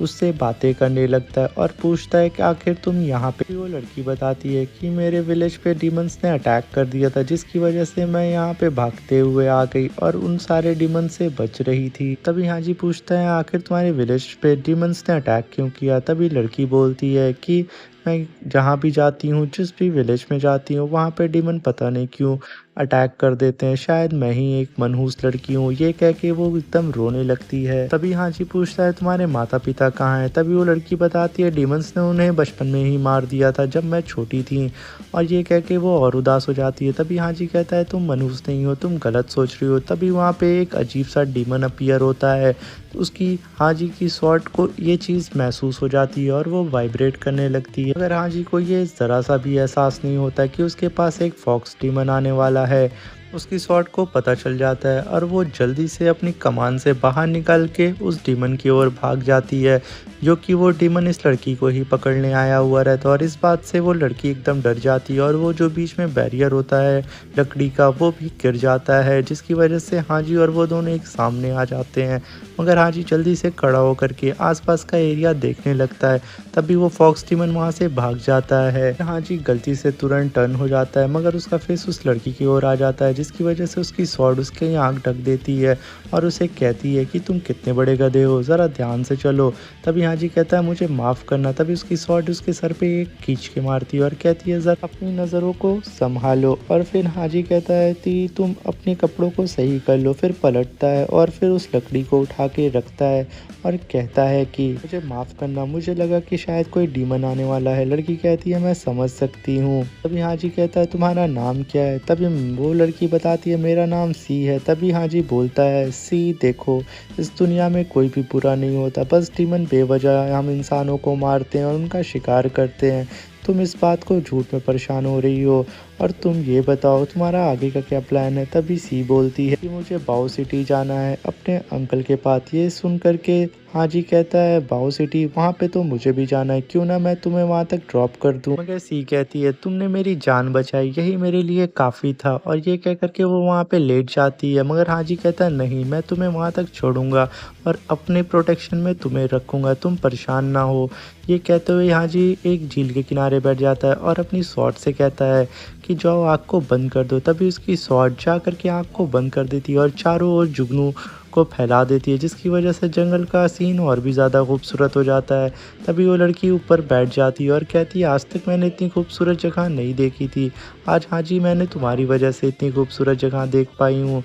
उससे बातें करने लगता है और पूछता है कि आखिर तुम यहाँ पे। वो लड़की बताती है कि मेरे विलेज पे डीमंस ने अटैक कर दिया था, जिसकी वजह से मैं यहाँ पे भागते हुए आ गई और उन सारे डीमन से बच रही थी। तभी हाजी पूछता है आखिर तुम्हारे विलेज पे डीमंस ने अटैक क्यों किया। तभी लड़की बोलती है कि मैं जहाँ भी जाती हूँ, जिस भी विलेज में जाती हूँ, वहाँ पे डीमन पता नहीं क्यों अटैक कर देते हैं, शायद मैं ही एक मनहूस लड़की हूँ। ये कह के वो एकदम रोने लगती है। तभी हाजी पूछता है तुम्हारे माता पिता कहाँ हैं। तभी वो लड़की बताती है डीमंस ने उन्हें बचपन में ही मार दिया था जब मैं छोटी थी, और ये कह के वो और उदास हो जाती है। तभी हाजी कहता है तुम मनहूस नहीं हो, तुम गलत सोच रही हो। तभी वहाँ पे एक अजीब सा डीमन अपीयर होता है, उसकी हाजी की स्वॉर्ड को ये चीज़ महसूस हो जाती है और वो वाइब्रेट करने लगती है। अगर हाजी को ये ज़रा सा भी एहसास नहीं होता कि उसके पास एक फॉक्स डीमन आने वाला है, उसकी स्वॉर्ड को पता चल जाता है और वो जल्दी से अपनी कमान से बाहर निकल के उस डीमन की ओर भाग जाती है, जो कि वो डीमन इस लड़की को ही पकड़ने आया हुआ रहता है। और इस बात से वो लड़की एकदम डर जाती है और वो जो बीच में बैरियर होता है लकड़ी का वो भी गिर जाता है, जिसकी वजह से हाजी और वो दोनों एक सामने आ जाते हैं। मगर हाजी जल्दी से खड़ा होकर के आसपास का एरिया देखने लगता है। तभी वो फॉक्स डीमन वहाँ से भाग जाता है। हाजी गलती से तुरंत टर्न हो जाता है, मगर उसका फेस उस लड़की की ओर आ जाता है, जिसकी वजह से उसकी स्वॉर्ड उसके आँख ढक देती है और उसे कहती है कि तुम कितने बड़े गधे हो, ज़रा ध्यान से चलो। तभी हाजी कहता है मुझे माफ़ करना। तभी उसकी स्वॉर्ड उसके सर पे एक खींच के मारती है और कहती है ज़रा अपनी नज़रों को संभालो। और फिर हाजी कहता है कि तुम अपने कपड़ों को सही कर लो। फिर पलटता है और फिर उस लकड़ी को उठा के रखता है और कहता है कि मुझे माफ़ करना, मुझे लगा कि शायद कोई डीमन आने वाला है। लड़की कहती है मैं समझ सकती हूँ। तभी हाजी कहता है तुम्हारा नाम क्या है? तभी वो लड़की बताती है मेरा नाम सी है। तभी हाजी बोलता है सी देखो, इस दुनिया में कोई भी बुरा नहीं होता, बस डीमन बेवजह हम इंसानों को मारते हैं और उनका शिकार करते हैं। तुम इस बात को झूठ में परेशान हो रही हो और तुम ये बताओ तुम्हारा आगे का क्या प्लान है? तभी सी बोलती है कि मुझे बाओ सिटी जाना है अपने अंकल के पास। ये सुन करके हाजी कहता है बाओ सिटी, वहाँ पे तो मुझे भी जाना है, क्यों ना मैं तुम्हें वहाँ तक ड्रॉप कर दूँ। मगर सी कहती है तुमने मेरी जान बचाई, यही मेरे लिए काफ़ी था। और ये कह करके वो वहाँ पे लेट जाती है, मगर हाजी कहता है नहीं, मैं तुम्हें वहाँ तक छोड़ूंगा और अपने प्रोटेक्शन में तुम्हें रखूँगा, तुम परेशान ना हो। ये कहते हुए हाजी एक झील के किनारे बैठ जाता है और अपनी स्वॉर्ड से कहता है कि जाओ आग को बंद कर दो। तभी उसकी स्वॉर्ड जा करके आग को बंद कर देती है और चारों ओर जुगनू को फैला देती है, जिसकी वजह से जंगल का सीन और भी ज़्यादा खूबसूरत हो जाता है। तभी वो लड़की ऊपर बैठ जाती है और कहती है आज तक मैंने इतनी खूबसूरत जगह नहीं देखी थी, आज हाजी मैंने तुम्हारी वजह से इतनी खूबसूरत जगह देख पाई हूँ।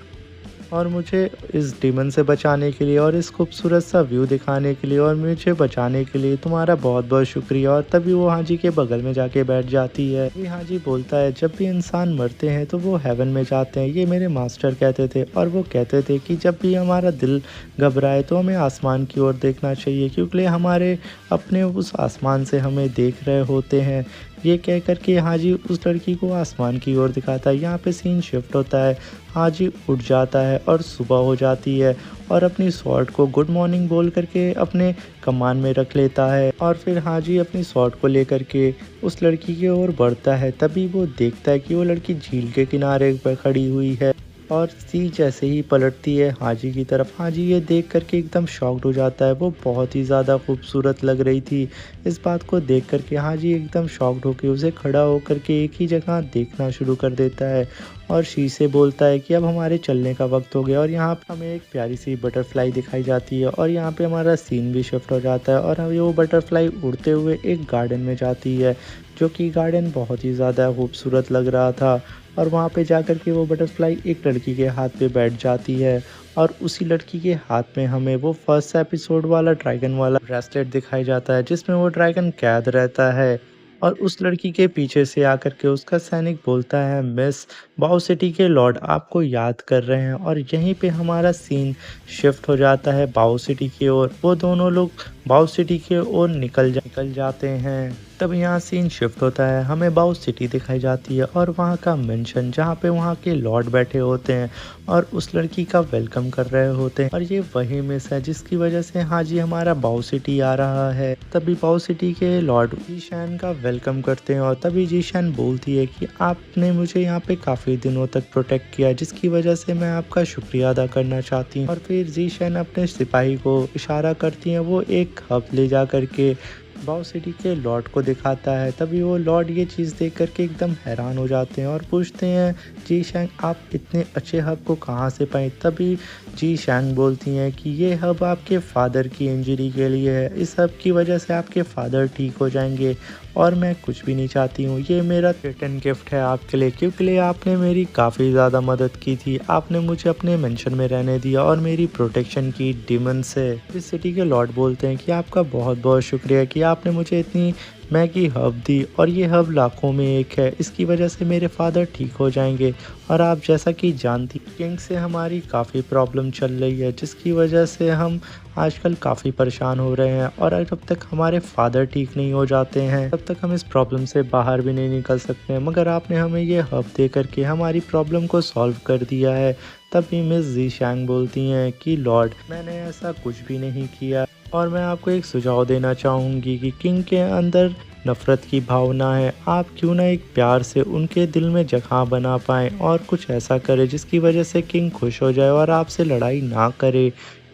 और मुझे इस डीमन से बचाने के लिए और इस खूबसूरत सा व्यू दिखाने के लिए और मुझे बचाने के लिए तुम्हारा बहुत बहुत शुक्रिया। और तभी वो हाजी के बगल में जाके बैठ जाती है। ये हाजी बोलता है जब भी इंसान मरते हैं तो वो हेवन में जाते हैं, ये मेरे मास्टर कहते थे। और वो कहते थे कि जब भी हमारा दिल घबराए तो हमें आसमान की ओर देखना चाहिए, क्योंकि हमारे अपने उस आसमान से हमें देख रहे होते हैं। ये कह कर के हाजी उस लड़की को आसमान की ओर दिखाता है। यहाँ पे सीन शिफ्ट होता है, हाजी उठ जाता है और सुबह हो जाती है और अपनी स्वॉर्ड को गुड मॉर्निंग बोल करके अपने कमान में रख लेता है। और फिर हाजी अपनी स्वॉर्ड को लेकर के उस लड़की की ओर बढ़ता है। तभी वो देखता है कि वो लड़की झील के किनारे पर खड़ी हुई है और सी जैसे ही पलटती है हाजी की तरफ, हाजी ये देख करके एकदम शॉक्ड हो जाता है। वो बहुत ही ज़्यादा खूबसूरत लग रही थी। इस बात को देख करके हाजी एकदम शॉक्ड होकर उसे खड़ा होकर के एक ही जगह देखना शुरू कर देता है और शी से बोलता है कि अब हमारे चलने का वक्त हो गया। और यहाँ पर हमें एक प्यारी सी बटरफ्लाई दिखाई जाती है और यहाँ पे हमारा सीन भी शिफ्ट हो जाता है और वो बटरफ्लाई उड़ते हुए एक गार्डन में जाती है, जो कि गार्डन बहुत ही ज़्यादा खूबसूरत लग रहा था। और वहाँ पे जाकर के वो बटरफ्लाई एक लड़की के हाथ पे बैठ जाती है और उसी लड़की के हाथ में हमें वो फर्स्ट एपिसोड वाला ड्रैगन वाला ब्रेसलेट दिखाई जाता है, जिसमें वो ड्रैगन कैद रहता है। और उस लड़की के पीछे से आकर के उसका सैनिक बोलता है मिस, बाओ सिटी के लॉर्ड आपको याद कर रहे हैं। और यहीं पे हमारा सीन शिफ्ट हो जाता है बाओ सिटी की ओर। वो दोनों लोग बाओ सिटी के ओर निकल जाते हैं। तब यहाँ सीन शिफ्ट होता है, हमें बाओ सिटी दिखाई जाती है और वहाँ का मेंशन जहाँ पे वहाँ के लॉर्ड बैठे होते हैं और उस लड़की का वेलकम कर रहे होते हैं। और ये वही मिस है जिसकी वजह से हाजी हमारा बाओ सिटी आ रहा है। तभी बाओ सिटी के लॉर्ड जीशैन का वेलकम करते हैं और तभी जीशैन बोलती है कि आपने मुझे यहाँ पे काफ़ी दिनों तक प्रोटेक्ट किया, जिसकी वजह से मैं आपका शुक्रिया अदा करना चाहती हूँ। और फिर जीशैन अपने सिपाही को इशारा करती हैं, वो एक हब ले जा करके बाओ सिटी के लॉर्ड को दिखाता है। तभी वो लॉर्ड ये चीज़ देख करके एकदम हैरान हो जाते हैं और पूछते हैं जी शैंग आप इतने अच्छे हब को कहाँ से पाए। तभी जी शैंग बोलती हैं कि ये हब आपके फादर की इंजरी के लिए है, इस हब की वजह से आपके फादर ठीक हो जाएंगे और मैं कुछ भी नहीं चाहती हूँ, ये मेरा रिटर्न गिफ्ट है आपके लिए, क्योंकि आपने मेरी काफ़ी ज़्यादा मदद की थी, आपने मुझे अपने मेंशन में रहने दिया और मेरी प्रोटेक्शन की डिमन से। इस सिटी के लॉर्ड बोलते हैं कि आपका बहुत बहुत शुक्रिया कि आपने मुझे इतनी मैगी हब दी और ये हब लाखों में एक है, इसकी वजह से मेरे फादर ठीक हो जाएंगे। और आप जैसा कि जानती किंग से हमारी काफ़ी प्रॉब्लम चल रही है, जिसकी वजह से हम आजकल काफ़ी परेशान हो रहे हैं और जब तक हमारे फादर ठीक नहीं हो जाते हैं तब तक हम इस प्रॉब्लम से बाहर भी नहीं निकल सकते हैं। मगर आपने हमें ये हब दे करके हमारी प्रॉब्लम को सॉल्व कर दिया है। तभी मिस जी शैंग बोलती हैं कि लॉर्ड मैंने ऐसा कुछ भी नहीं किया और मैं आपको एक सुझाव देना चाहूँगी कि किंग के अंदर नफ़रत की भावना है, आप क्यों ना एक प्यार से उनके दिल में जगह बना पाएँ और कुछ ऐसा करें जिसकी वजह से किंग खुश हो जाए और आपसे लड़ाई ना करे।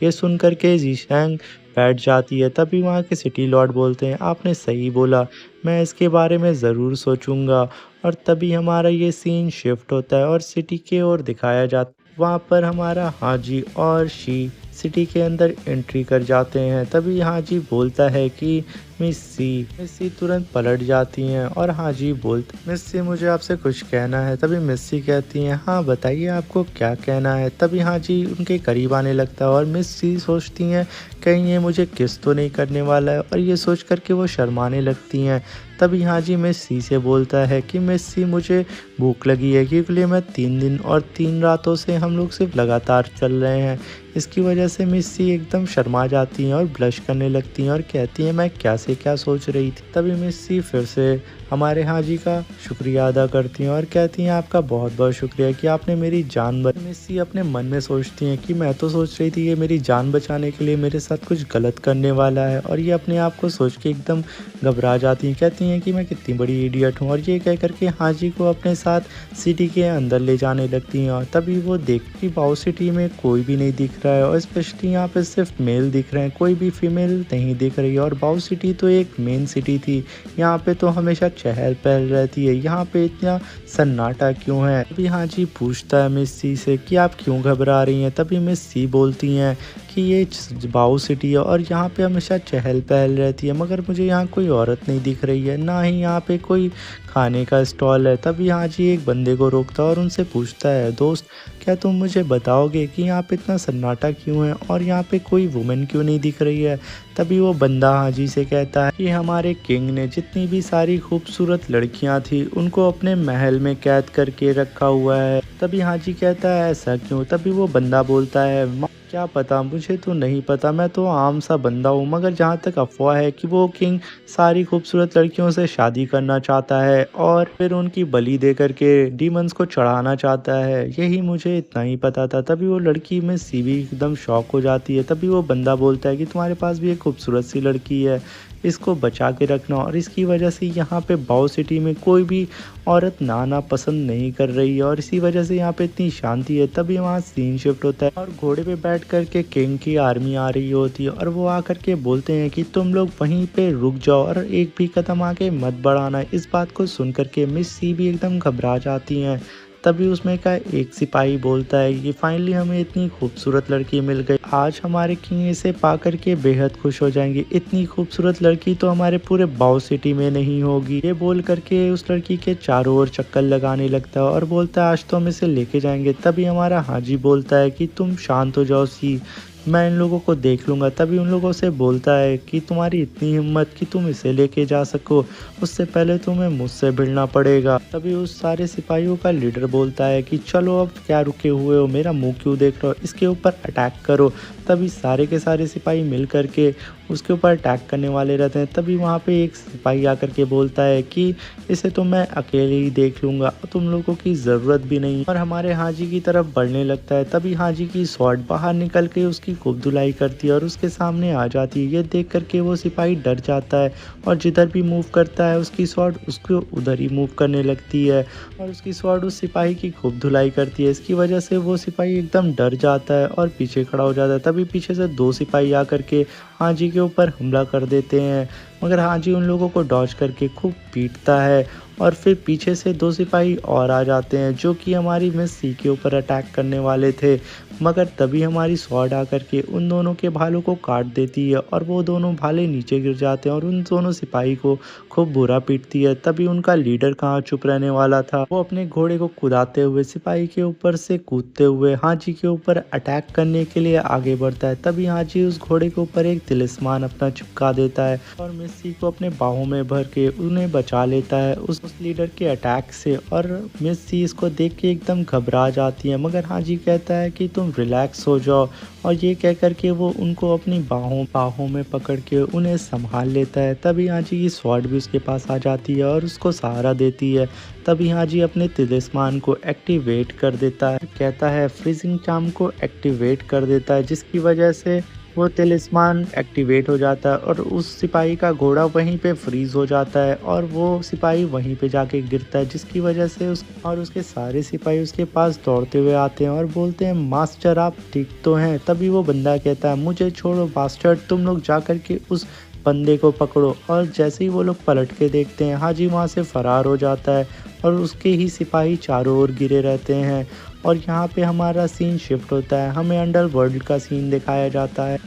ये सुन कर के जीशैंग बैठ जाती है। तभी वहाँ के सिटी लॉर्ड बोलते हैं आपने सही बोला, मैं इसके बारे में ज़रूर सोचूंगा। और तभी हमारा ये सीन शिफ्ट होता है और सिटी के ओर दिखाया जाता है। वहाँ पर हमारा हाजी और शी सिटी के अंदर एंट्री कर जाते हैं। तभी हाजी बोलता है कि मिस्सी तुरंत पलट जाती हैं और हाजी बोलते, मिस्सी मुझे आपसे कुछ कहना है। तभी मिस्सी कहती हैं, हाँ बताइए आपको क्या कहना है। तभी हाजी उनके करीब आने लगता है और मिस्सी सोचती हैं कहीं ये मुझे किस तो नहीं करने वाला है, और ये सोच करके वो शर्माने लगती हैं। तभी हाजी मिस्सी से बोलता है कि मिस्सी मुझे भूख लगी है, क्योंकि मैं 3 दिन और 3 रातों से हम लोग सिर्फ लगातार चल रहे हैं। इसकी वजह से मिस्सी एकदम शर्मा जाती हैं और ब्लश करने लगती हैं और कहती हैं मैं क्या से क्या सोच रही थी। तभी मिस्सी फिर से हमारे हाजी का शुक्रिया अदा करती हैं और कहती हैं आपका बहुत बहुत शुक्रिया कि आपने मेरी जान बचाई। मिस्सी अपने मन में सोचती हैं कि मैं तो सोच रही थी ये मेरी जान बचाने के लिए मेरे साथ कुछ गलत करने वाला है, और ये अपने आप को सोच के एकदम घबरा जाती हैं। कहती हैं कि मैं कितनी बड़ी इडियट हूँ, और ये कह करके हाजी को अपने साथ सिटी के अंदर ले जाने लगती हैं। और तभी वो देखती बाओ सिटी में कोई भी नहीं दिख रहा है, और स्पेशली यहाँ पे सिर्फ मेल दिख रहे हैं, कोई भी फीमेल नहीं दिख रही है। और बाओ सिटी तो एक मेन सिटी थी, यहाँ पे तो हमेशा चहल पहल रहती है, यहाँ पे इतना सन्नाटा क्यों है। तभी हाजी पूछता है मिस्सी से कि आप क्यों घबरा रही हैं। तभी मिस्सी बोलती हैं कि ये बाओ सिटी है और यहाँ पे हमेशा चहल पहल रहती है, मगर मुझे यहाँ कोई औरत नहीं दिख रही है, ना ही यहाँ पे कोई खाने का स्टॉल है। तभी हाजी एक बंदे को रोकता है और उनसे पूछता है, दोस्त क्या तुम मुझे बताओगे कि यहाँ पे इतना सन्नाटा क्यों है और यहाँ पे कोई वुमेन क्यों नहीं दिख रही है। तभी वो बंदा हाजी से कहता है कि हमारे किंग ने जितनी भी सारी खूबसूरत लड़कियाँ थी उनको अपने महल में कैद करके रखा हुआ है। तभी हाजी कहता है ऐसा क्यों। तभी वो बंदा बोलता है क्या पता, मुझे तो नहीं पता, मैं तो आम सा बंदा हूँ, मगर जहाँ तक अफवाह है कि वो किंग सारी खूबसूरत लड़कियों से शादी करना चाहता है और फिर उनकी बलि दे करके डीमंस को चढ़ाना चाहता है, यही मुझे इतना ही पता था। तभी वो लड़की में सी भी एकदम शॉक हो जाती है। तभी वो बंदा बोलता है कि तुम्हारे पास भी एक खूबसूरत सी लड़की है, इसको बचा के रखना, और इसकी वजह से यहाँ पे बाओ सिटी में कोई भी औरत नाना पसंद नहीं कर रही है, और इसी वजह से यहाँ पे इतनी शांति है। तभी वहाँ सीन शिफ्ट होता है और घोड़े पे बैठ करके किंग की आर्मी आ रही होती है, और वो आकर के बोलते हैं कि तुम लोग वहीं पे रुक जाओ और एक भी कदम आगे मत बढ़ाना। इस बात को सुन करके मिस सी भी एकदम घबरा जाती हैं। तभी उसमें का एक सिपाही बोलता है कि फाइनली हमें इतनी खूबसूरत लड़की मिल गई, आज हमारे किंग इसे पा करके बेहद खुश हो जाएंगे, इतनी खूबसूरत लड़की तो हमारे पूरे बाओ सिटी में नहीं होगी। ये बोल करके उस लड़की के चारों ओर चक्कर लगाने लगता है और बोलता है आज तो हम इसे लेके जाएंगे। तभी हमारा हाजी बोलता है कि तुम शांत हो जाओ सी, मैं इन लोगों को देख लूँगा। तभी उन लोगों से बोलता है कि तुम्हारी इतनी हिम्मत कि तुम इसे लेके जा सको, उससे पहले तुम्हें मुझसे भिड़ना पड़ेगा। तभी उस सारे सिपाहियों का लीडर बोलता है कि चलो अब क्या रुके हुए हो, मेरा मुंह क्यों देख रहे हो, इसके ऊपर अटैक करो। तभी सारे के सारे सिपाही मिल करके उसके ऊपर अटैक करने वाले रहते हैं। तभी वहाँ पे एक सिपाही आकर के बोलता है कि इसे तो मैं अकेले ही देख लूँगा, तुम लोगों की ज़रूरत भी नहीं, और हमारे हाजी की तरफ बढ़ने लगता है। तभी हाजी की स्वॉर्ड बाहर निकल के उसकी खूब धुलाई करती है और उसके सामने आ जाती है। ये देख करके वो सिपाही डर जाता है और जिधर भी मूव करता है उसकी स्वॉर्ड उसको उधर ही मूव करने लगती है, और उसकी स्वॉर्ड उस सिपाही की खूब धुलाई करती है। इसकी वजह से वो सिपाही एकदम डर जाता है और पीछे खड़ा हो जाता है। तभी पीछे से 2 सिपाही आकर के हाजी के ऊपर हमला कर देते हैं, मगर हाजी उन लोगों को डॉज करके खूब पीटता है, और फिर पीछे से 2 सिपाही और आ जाते हैं जो कि हमारी मिस सी के ऊपर अटैक करने वाले थे, मगर तभी हमारी स्वॉर्ड आकर के उन दोनों के भालों को काट देती है और वो दोनों भाले नीचे गिर जाते हैं और उन दोनों सिपाही को खूब बुरा पीटती है। तभी उनका लीडर कहाँ चुप रहने वाला था, वो अपने घोड़े को कुदाते हुए सिपाही के ऊपर से कूदते हुए हाजी के ऊपर अटैक करने के लिए आगे बढ़ता है। तभी हाजी उस घोड़े के ऊपर एक तिलिस्मान अपना चिपका देता है और मिस सी को अपने बाहों में भर के उन्हें बचा लेता है उस लीडर के अटैक से। और मिस सी इसको देख के एकदम घबरा जाती है, मगर हाजी कहता है कि तुम रिलैक्स हो जाओ, और ये कह कर के वो उनको अपनी बाहों में पकड़ के उन्हें संभाल लेता है। तभी हाजी की स्वॉर्ड भी उसके पास आ जाती है और उसको सहारा देती है। तभी हाजी अपने तिलिस्मान को एक्टिवेट कर देता है, कहता है फ्रीजिंग चार्म को एक्टिवेट कर देता है, जिसकी वजह से वो तिलिस्मान एक्टिवेट हो जाता है और उस सिपाही का घोड़ा वहीं पे फ्रीज हो जाता है और वो सिपाही वहीं पे जाके गिरता है, जिसकी वजह से उसके सारे सिपाही उसके पास दौड़ते हुए आते हैं और बोलते हैं मास्टर आप ठीक तो हैं। तभी वो बंदा कहता है मुझे छोड़ो बास्टर्ड, तुम लोग जा कर के उस बंदे को पकड़ो। और जैसे ही वो लोग पलट के देखते हैं हाजी वहाँ से फरार हो जाता है और उसके ही सिपाही चारों ओर गिरे रहते हैं। और यहाँ पे हमारा सीन शिफ्ट होता है, हमें अंडरवर्ल्ड का सीन दिखाया जाता है।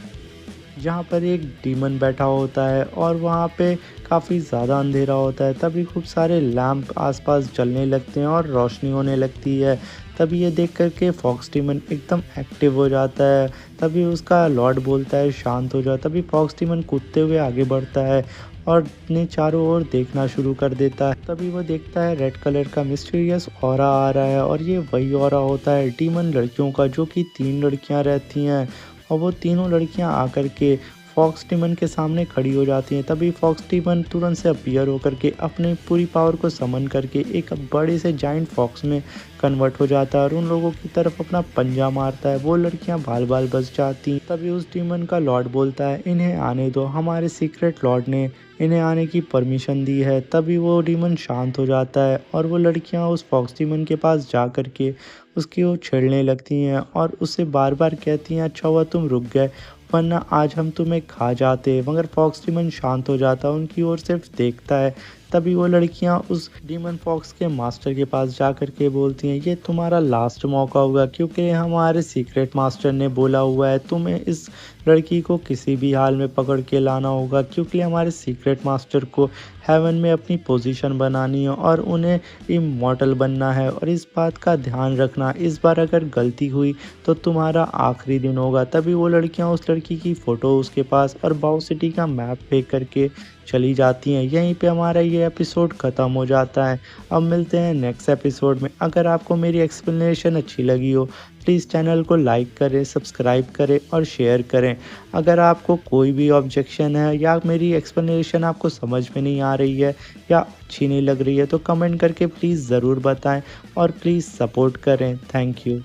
जहाँ पर एक डीमन बैठा होता है और वहाँ पे काफ़ी ज़्यादा अंधेरा होता है। तभी खूब सारे लैंप आसपास जलने लगते हैं और रोशनी होने लगती है। तभी ये देख कर के फॉक्स डीमन एकदम एक्टिव हो जाता है। तभी उसका लॉर्ड बोलता है शांत हो जाओ। तभी फॉक्स डीमन कूदते हुए आगे बढ़ता है और अपने चारों ओर देखना शुरू कर देता है। तभी वो देखता है रेड कलर का मिस्टीरियस ऑरा आ रहा है और ये वही ऑरा होता है डीमन लड़कियों का, जो कि 3 लड़कियां रहती हैं और वो तीनों लड़कियां आकर के फॉक्स डीमन के सामने खड़ी हो जाती हैं। तभी फॉक्स डीमन तुरंत से अपीयर होकर के अपनी पूरी पावर को समन करके एक बड़े से जाइंट फॉक्स में कन्वर्ट हो जाता है और उन लोगों की तरफ अपना पंजा मारता है। वो लड़कियां बाल बाल बच जाती। तभी उस डीमन का लॉर्ड बोलता है इन्हें आने दो, हमारे सीक्रेट लॉर्ड ने इन्हें आने की परमिशन दी है। तभी वो डीमन शांत हो जाता है और वो लड़कियां उस फॉक्स डीमन के पास जा कर के उसकी ओर छेड़ने लगती हैं और उससे बार बार कहती हैं अच्छा हुआ तुम रुक गए, वरना आज हम तुम्हें खा जाते। मगर फॉक्स डीमन शांत हो जाता है, उनकी ओर सिर्फ देखता है। तभी वो लड़कियां उस डीमन फॉक्स के मास्टर के पास जा कर के बोलती हैं ये तुम्हारा लास्ट मौका होगा, क्योंकि हमारे सीक्रेट मास्टर ने बोला हुआ है तुम्हें इस लड़की को किसी भी हाल में पकड़ के लाना होगा, क्योंकि हमारे सीक्रेट मास्टर को हेवन में अपनी पोजीशन बनानी है और उन्हें इमॉर्टल बनना है। और इस बात का ध्यान रखना, इस बार अगर गलती हुई तो तुम्हारा आखिरी दिन होगा। तभी वो लड़कियां उस लड़की की फ़ोटो उसके पास और बाउ सिटी का मैप फेंक करके चली जाती हैं। यहीं पे हमारा ये एपिसोड ख़त्म हो जाता है। अब मिलते हैं नेक्स्ट एपिसोड में। अगर आपको मेरी एक्सप्लेनेशन अच्छी लगी हो प्लीज़ चैनल को लाइक करें, सब्सक्राइब करें और शेयर करें। अगर आपको कोई भी ऑब्जेक्शन है या मेरी एक्सप्लेनेशन आपको समझ में नहीं आ रही है या अच्छी नहीं लग रही है तो कमेंट करके प्लीज़ ज़रूर बताएं और प्लीज़ सपोर्ट करें। Thank you.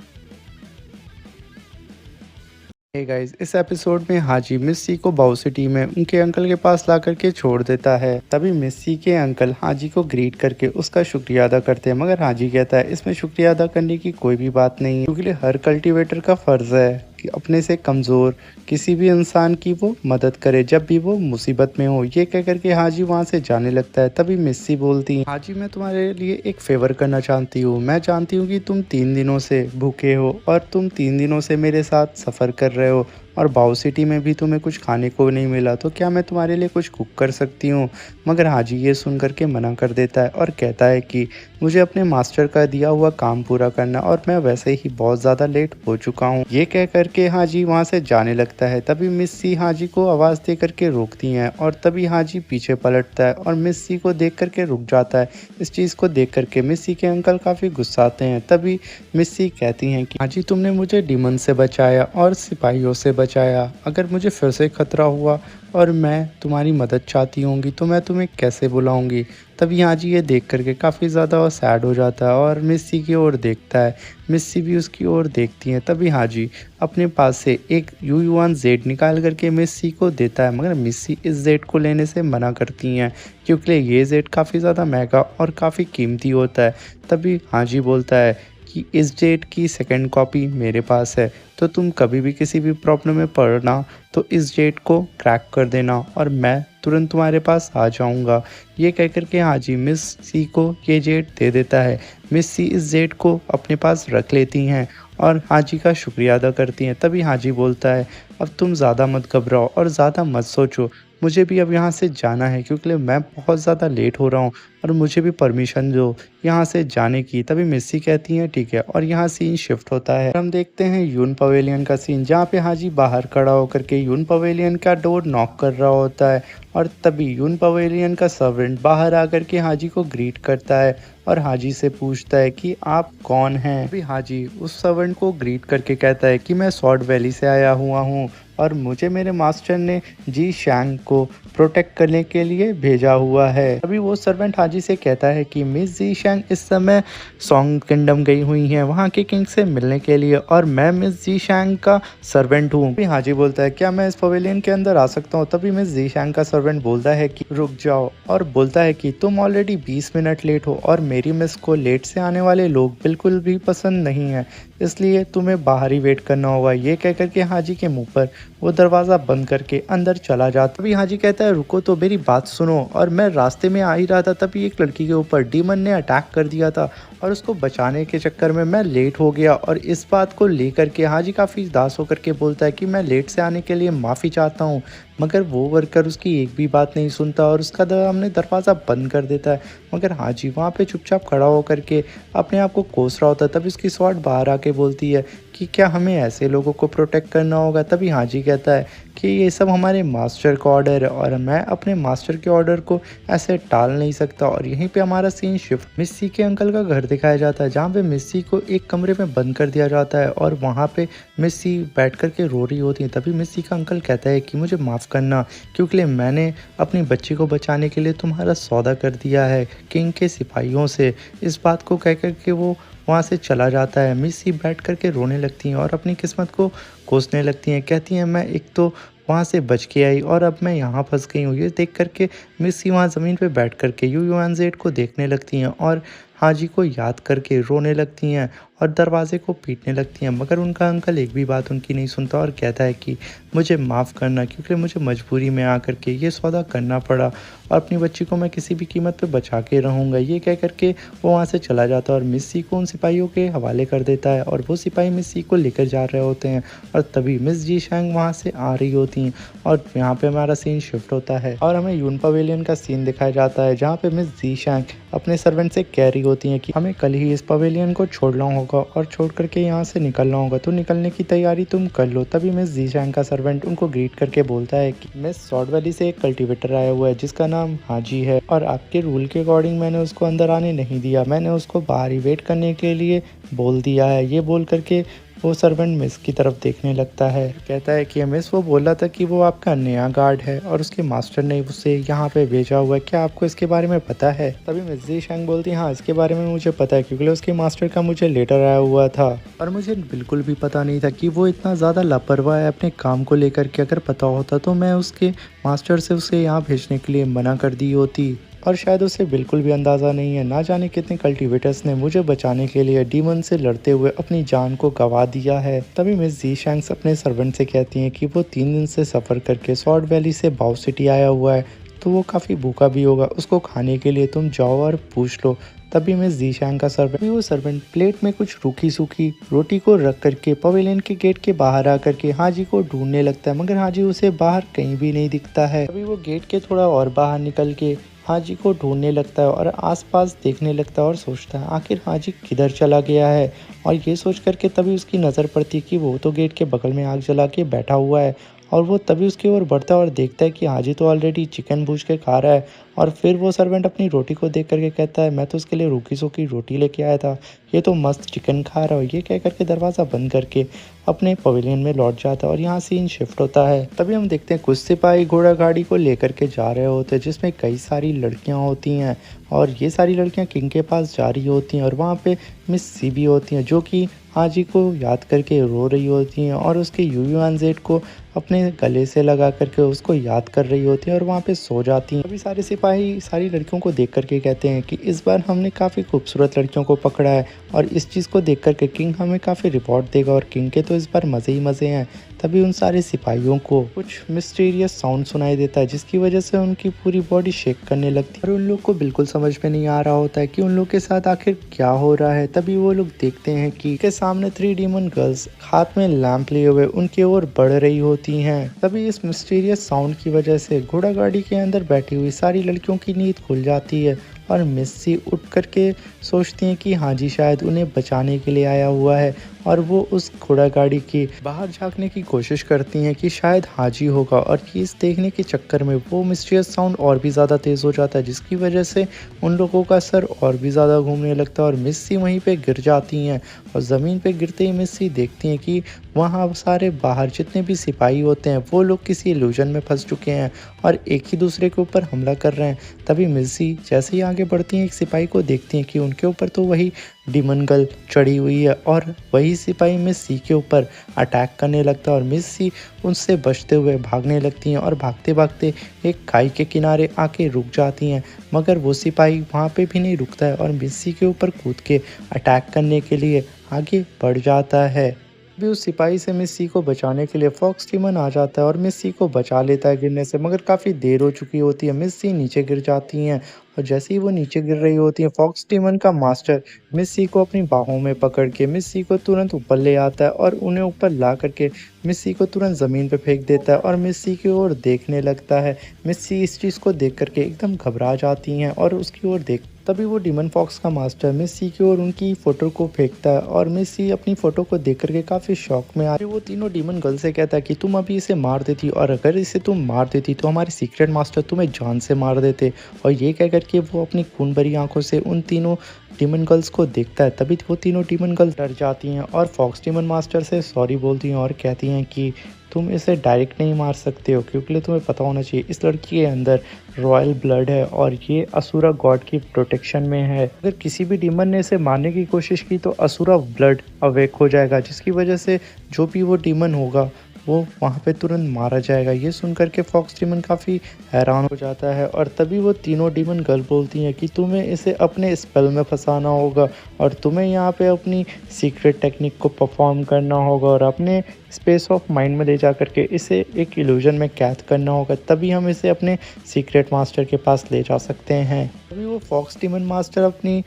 हे गाइस, इस एपिसोड में हाजी मिस्सी को बाउ सिटी में उनके अंकल के पास ला करके छोड़ देता है। तभी मिस्सी के अंकल हाजी को ग्रीट करके उसका शुक्रिया अदा करते हैं, मगर हाजी कहता है इसमें शुक्रिया अदा करने की कोई भी बात नहीं है, क्योंकि हर कल्टीवेटर का फर्ज है कि अपने से कमज़ोर किसी भी इंसान की वो मदद करे जब भी वो मुसीबत में हो। ये कह करके हाजी वहाँ से जाने लगता है। तभी मिस्सी बोलती है हाजी मैं तुम्हारे लिए एक फेवर करना चाहती हूँ। मैं जानती हूँ कि तुम 3 दिनों से भूखे हो और तुम 3 दिनों से मेरे साथ सफ़र कर रहे हो और बाउ सिटी में भी तुम्हें कुछ खाने को नहीं मिला, तो क्या मैं तुम्हारे लिए कुछ कुक कर सकती हूँ। मगर हाजी ये सुन करके मना कर देता है और कहता है कि मुझे अपने मास्टर का दिया हुआ काम पूरा करना और मैं वैसे ही बहुत ज़्यादा लेट हो चुका हूँ। ये कह करके हाजी वहाँ से जाने लगता है। तभी मिस्सी हाजी को आवाज़ दे करके रोकती हैं और तभी हाजी पीछे पलटता है और मिस्सी को देख करके रुक जाता है। इस चीज़ को देख करके मिस्सी के अंकल काफ़ी गुस्साते हैं। तभी मिस्सी कहती हैं कि हाजी तुमने मुझे डीमन से बचाया और सिपाहियों से बचाया, अगर मुझे फिर से खतरा हुआ और मैं तुम्हारी मदद चाहती होंगी तो मैं तुम्हें कैसे बुलाऊंगी। तभी हाजी ये देख करके काफ़ी ज़्यादा सैड हो जाता है और मिस्सी की ओर देखता है। मिस्सी भी उसकी ओर देखती हैं। तभी हाजी अपने पास से एक U1 जेड निकाल करके मिस्सी को देता है, मगर मिस्सी इस जेड को लेने से मना करती हैं, क्योंकि ये जेड काफ़ी ज़्यादा महंगा और काफ़ी कीमती होता है। तभी हाजी बोलता है कि इस जेट की सेकंड कॉपी मेरे पास है, तो तुम कभी भी किसी भी प्रॉब्लम में पड़ना तो इस जेट को क्रैक कर देना और मैं तुरंत तुम्हारे पास आ जाऊंगा। ये कह कर के हाजी मिस्सी को ये जेट दे देता है। मिस्सी इस जेट को अपने पास रख लेती हैं और हाजी का शुक्रिया अदा करती हैं। तभी हाजी बोलता है अब तुम ज़्यादा मत घबराओ और ज़्यादा मत सोचो, मुझे भी अब यहाँ से जाना है क्योंकि मैं बहुत ज़्यादा लेट हो रहा हूँ और मुझे भी परमिशन दो यहाँ से जाने की। तभी मिस्सी कहती हैं ठीक है और यहाँ सीन शिफ्ट होता है। हम देखते हैं यून पवेलियन का सीन, जहाँ पे हाजी बाहर खड़ा होकर के यून पवेलियन का डोर नॉक कर रहा होता है और तभी यून पवेलियन का सर्वेंट बाहर आकर के हाजी को ग्रीट करता है और हाजी से पूछता है कि आप कौन हैं। अभी हाजी उस सर्वेंट को ग्रीट करके कहता है कि मैं सॉर्ड वैली से आया हुआ हूँ और मुझे मेरे मास्टर ने जी शैंग को प्रोटेक्ट करने के लिए भेजा हुआ है। अभी वो सर्वेंट हाजी से कहता है कि मिस जी शैंग इस समय सॉन्ग किंगडम गई हुई हैं वहाँ के किंग से मिलने के लिए और मैं मिस जी शैंग का सर्वेंट हूँ। अभी हाजी बोलता है क्या मैं इस पवेलियन के अंदर आ सकता हूँ। तभी मिस जी शैंग का सर्वेंट बोलता है कि रुक जाओ और बोलता है कि तुम ऑलरेडी 20 मिनट लेट हो और मेरी मिस को लेट से आने वाले लोग बिल्कुल भी पसंद नहीं है, इसलिए तुम्हें बाहर ही वेट करना होगा। ये कह करके हाजी के मुंह पर वो दरवाज़ा बंद करके अंदर चला जाता। अभी हाजी कहता है है रुको तो मेरी बात सुनो। और मैं रास्ते में आ ही रहा था तभी एक लड़की के ऊपर डीमन ने अटैक कर दिया था और उसको बचाने के चक्कर में मैं लेट हो गया। और इस बात को लेकर के हाजी काफ़ी उदास होकर के बोलता है कि मैं लेट से आने के लिए माफ़ी चाहता हूँ। मगर वो वर्कर उसकी एक भी बात नहीं सुनता और उसका हमने दरवाज़ा बंद कर देता है। मगर हाजी वहाँ पे चुपचाप खड़ा होकर के अपने आप को कोस रहा होता है। तभी उसकी स्वॉट बाहर आके बोलती है कि क्या हमें ऐसे लोगों को प्रोटेक्ट करना होगा। तभी हाजी कहता है कि ये सब हमारे मास्टर का ऑर्डर है और मैं अपने मास्टर के ऑर्डर को ऐसे टाल नहीं सकता। और यहीं पे हमारा सीन शिफ्ट मिस्सी के अंकल का घर दिखाया जाता है, जहाँ पे मिस्सी को एक कमरे में बंद कर दिया जाता है और वहाँ पे मिस्सी बैठ कर के रो रही होती है। तभी मिस्सी का अंकल कहता है कि मुझे माफ़ करना, क्योंकि मैंने अपनी बच्ची को बचाने के लिए तुम्हारा सौदा कर दिया है किंग के सिपाहियों से। इस बात को कह कर के वो वहाँ से चला जाता है। मिस्सी बैठ कर के रोने लगती हैं और अपनी किस्मत को कोसने लगती हैं। कहती हैं मैं एक तो वहाँ से बच के आई और अब मैं यहाँ फंस गई हूँ। ये देख कर के मिस्सी वहाँ ज़मीन पे बैठ कर के UUNZ को देखने लगती हैं और हाजी को याद करके रोने लगती हैं और दरवाजे को पीटने लगती हैं। मगर उनका अंकल एक भी बात उनकी नहीं सुनता और कहता है कि मुझे माफ़ करना, क्योंकि मुझे मजबूरी में आकर के ये सौदा करना पड़ा और अपनी बच्ची को मैं किसी भी कीमत पे बचा के रहूँगा। ये कह कर के वो वहाँ से चला जाता है और मिस्सी को उन सिपाहियों के हवाले कर देता है और वो सिपाही मिस्सी को लेकर जा रहे होते हैं। और तभी मिस जी शैंग वहाँ से आ रही होती हैं और यहाँ पे हमारा सीन शिफ्ट होता है और हमें यून पवेलियन का सीन दिखाया जाता है, जहाँ पे मिस जी शैंग अपने सर्वेंट से कह रही होती हैं कि हमें कल ही इस पवेलियन को छोड़ना होगा और छोड़ करके यहाँ से निकलना होगा, तो निकलने की तैयारी तुम कर लो। तभी मिस जी शैंग का सर्वेंट उनको ग्रीट करके बोलता है कि मिस सॉर्ड वैली से एक कल्टीवेटर आया हुआ है जिसका नाम हाजी है और आपके रूल के अकॉर्डिंग मैंने उसको अंदर आने नहीं दिया, मैंने उसको बाहर ही वेट करने के लिए बोल दिया है। ये बोल करके वो सर्वेंट मिस की तरफ देखने लगता है, कहता है कि मिस वो बोला था कि वो आपका नया गार्ड है और उसके मास्टर ने उसे यहाँ पे भेजा हुआ है, क्या आपको इसके बारे में पता है। तभी मिस जी शैंग बोलती है हाँ इसके बारे में मुझे पता है, क्योंकि उसके मास्टर का मुझे लेटर आया हुआ था और मुझे बिल्कुल भी पता नहीं था कि वो इतना ज़्यादा लापरवाह है अपने काम को लेकर के। अगर पता होता तो मैं उसके मास्टर से उसे यहाँ भेजने के लिए मना कर दी होती और शायद उसे बिल्कुल भी अंदाज़ा नहीं है ना जाने कितने कल्टीवेटर्स ने मुझे बचाने के लिए डीमन से लड़ते हुए अपनी जान को गंवा दिया है। तभी मिस जी शैंक्स अपने सर्वेंट से कहती हैं कि वो 3 दिन से सफ़र करके सॉर्ड वैली से बाउ सिटी आया हुआ है, तो वो काफ़ी भूखा भी होगा, उसको खाने के लिए तुम जाओ और पूछ लो। तभी मिस जी शैंग का सर्वेंट वो सर्वेंट प्लेट में कुछ रूखी सूखी रोटी को रख करके पवेलियन के गेट के बाहर आकर के हाजी को ढूंढने लगता है, मगर हाजी उसे बाहर कहीं भी नहीं दिखता है। तभी वो गेट के थोड़ा और बाहर निकल के हाजी को ढूंढने लगता है और आसपास देखने लगता है और सोचता है आखिर हाजी किधर चला गया है। और ये सोच करके तभी उसकी नज़र पड़ती है कि वो तो गेट के बगल में आग जला के बैठा हुआ है और वो तभी उसकी ओर बढ़ता है और देखता है कि हाजी तो ऑलरेडी चिकन भूज के खा रहा है। और फिर वो सर्वेंट अपनी रोटी को देख करके कहता है मैं तो उसके लिए रूखी सूखी रोटी लेके आया था, ये तो मस्त चिकन खा रहा है। ये कह करके दरवाज़ा बंद करके अपने पवेलियन में लौट जाता है और यहाँ सीन शिफ्ट होता है। तभी हम देखते हैं कुछ सिपाही घोड़ा गाड़ी को लेकर के जा रहे होते हैं जिसमें कई सारी लड़कियाँ होती हैं और ये सारी लड़कियाँ किंग के पास जा रही होती हैं और वहाँ पे मिस सी भी होती हैं जो कि हाजी को याद करके रो रही होती हैं और उसके UUNZ को अपने गले से लगा करके उसको याद कर रही होती है और वहाँ पे सो जाती हैं। अभी सारे सिपाही सारी लड़कियों को देख करके कहते हैं कि इस बार हमने काफ़ी खूबसूरत लड़कियों को पकड़ा है और इस चीज़ को देख करके किंग हमें काफ़ी रिवॉर्ड देगा और किंग के तो इस बार मज़े ही मज़े हैं। तभी उन सारे सिपाहियों को कुछ मिस्टीरियस साउंड सुनाई देता है जिसकी वजह से उनकी पूरी बॉडी शेक करने लगती है और उन लोग को बिल्कुल समझ में नहीं आ रहा होता है कि उन लोग के साथ आखिर क्या हो रहा है। तभी वो लोग देखते हैं कि के सामने 3 डीमन गर्ल्स हाथ में लैंप लिए हुए उनकी ओर बढ़ रही होती हैं। तभी इस मिस्टीरियस साउंड की वजह से घोड़ा गाड़ी के अंदर बैठी हुई सारी लड़कियों की नींद खुल जाती है और मिस्सी उठ करके सोचती हैं कि हाजी शायद उन्हें बचाने के लिए आया हुआ है और वो उस घोड़ा गाड़ी की बाहर झांकने की कोशिश करती हैं कि शायद हाजी होगा। और इस देखने के चक्कर में वो मिस्टीरियस साउंड और भी ज़्यादा तेज़ हो जाता है जिसकी वजह से उन लोगों का सर और भी ज़्यादा घूमने लगता है और मिस्सी वहीं पे गिर जाती हैं। और ज़मीन पे गिरते ही मिस्सी देखती हैं कि वहाँ सारे बाहर जितने भी सिपाही होते हैं वो लोग किसी इल्यूजन में फंस चुके हैं और एक ही दूसरे के ऊपर हमला कर रहे हैं। तभी मिस्सी जैसे ही आगे बढ़ती हैं एक सिपाही को देखती हैं कि उनके ऊपर तो वही डीमन गर्ल चढ़ी हुई है और वही सिपाही मिस सी के ऊपर अटैक करने लगता है और मिस सी उनसे बचते हुए भागने लगती हैं और भागते भागते एक खाई के किनारे आके रुक जाती हैं। मगर वो सिपाही वहाँ पे भी नहीं रुकता है और मिस सी के ऊपर कूद के अटैक करने के लिए आगे बढ़ जाता है। भी उस सिपाही से मिस सी को बचाने के लिए फॉक्स टीमन आ जाता है और मिस सी को बचा लेता है गिरने से, मगर काफ़ी देर हो चुकी होती है। मिस सी नीचे गिर जाती हैं और जैसे ही वो नीचे गिर रही होती है, फॉक्स टीमन का मास्टर मिस सी को अपनी बाहों में पकड़ के मिस सी को तुरंत ऊपर ले आता है और उन्हें ऊपर ला करके मिस सी को तुरंत ज़मीन पे फेंक देता है और मिस सी की ओर देखने लगता है। मिस सी इस चीज़ को देख करके एकदम घबरा जाती हैं और उसकी ओर देख तभी वो डीमन फॉक्स का मास्टर मिस सी की ओर उनकी फ़ोटो को फेंकता है और मिस सी अपनी फ़ोटो को देख करके काफ़ी शॉक में आती है। वो तीनों डीमन गर्ल से कहता है कि तुम अभी इसे मार देती और अगर इसे तुम मार देती तो हमारे सीक्रेट मास्टर तुम्हें जान से मार देते। और ये कह करके वो अपनी खून भरी आंखों से उन तीनों डीमन गर्ल्स को देखता है। तभी वो तीनों डीमन गर्ल्स डर जाती हैं और फॉक्स डीमन मास्टर से सॉरी बोलती हैं और कहती हैं कि तुम इसे डायरेक्ट नहीं मार सकते हो, क्योंकि तुम्हें पता होना चाहिए इस लड़की के अंदर रॉयल ब्लड है और ये असुरा गॉड की प्रोटेक्शन में है। अगर किसी भी डीमन ने इसे मारने की कोशिश की तो असुरा ब्लड अवेक हो जाएगा, जिसकी वजह से जो भी वो डीमन होगा वो वहाँ पे तुरंत मारा जाएगा। ये सुन कर के फॉक्स डीमन काफ़ी हैरान हो जाता है और तभी वो तीनों डीमन गर्ल बोलती हैं कि तुम्हें इसे अपने स्पेल में फंसाना होगा और तुम्हें यहाँ पे अपनी सीक्रेट टेक्निक को परफॉर्म करना होगा और अपने स्पेस ऑफ माइंड में ले जा करके इसे एक इल्यूजन में कैद करना होगा, तभी हम इसे अपने सीक्रेट मास्टर के पास ले जा सकते हैं। तभी वो फॉक्स डीमन मास्टर अपनी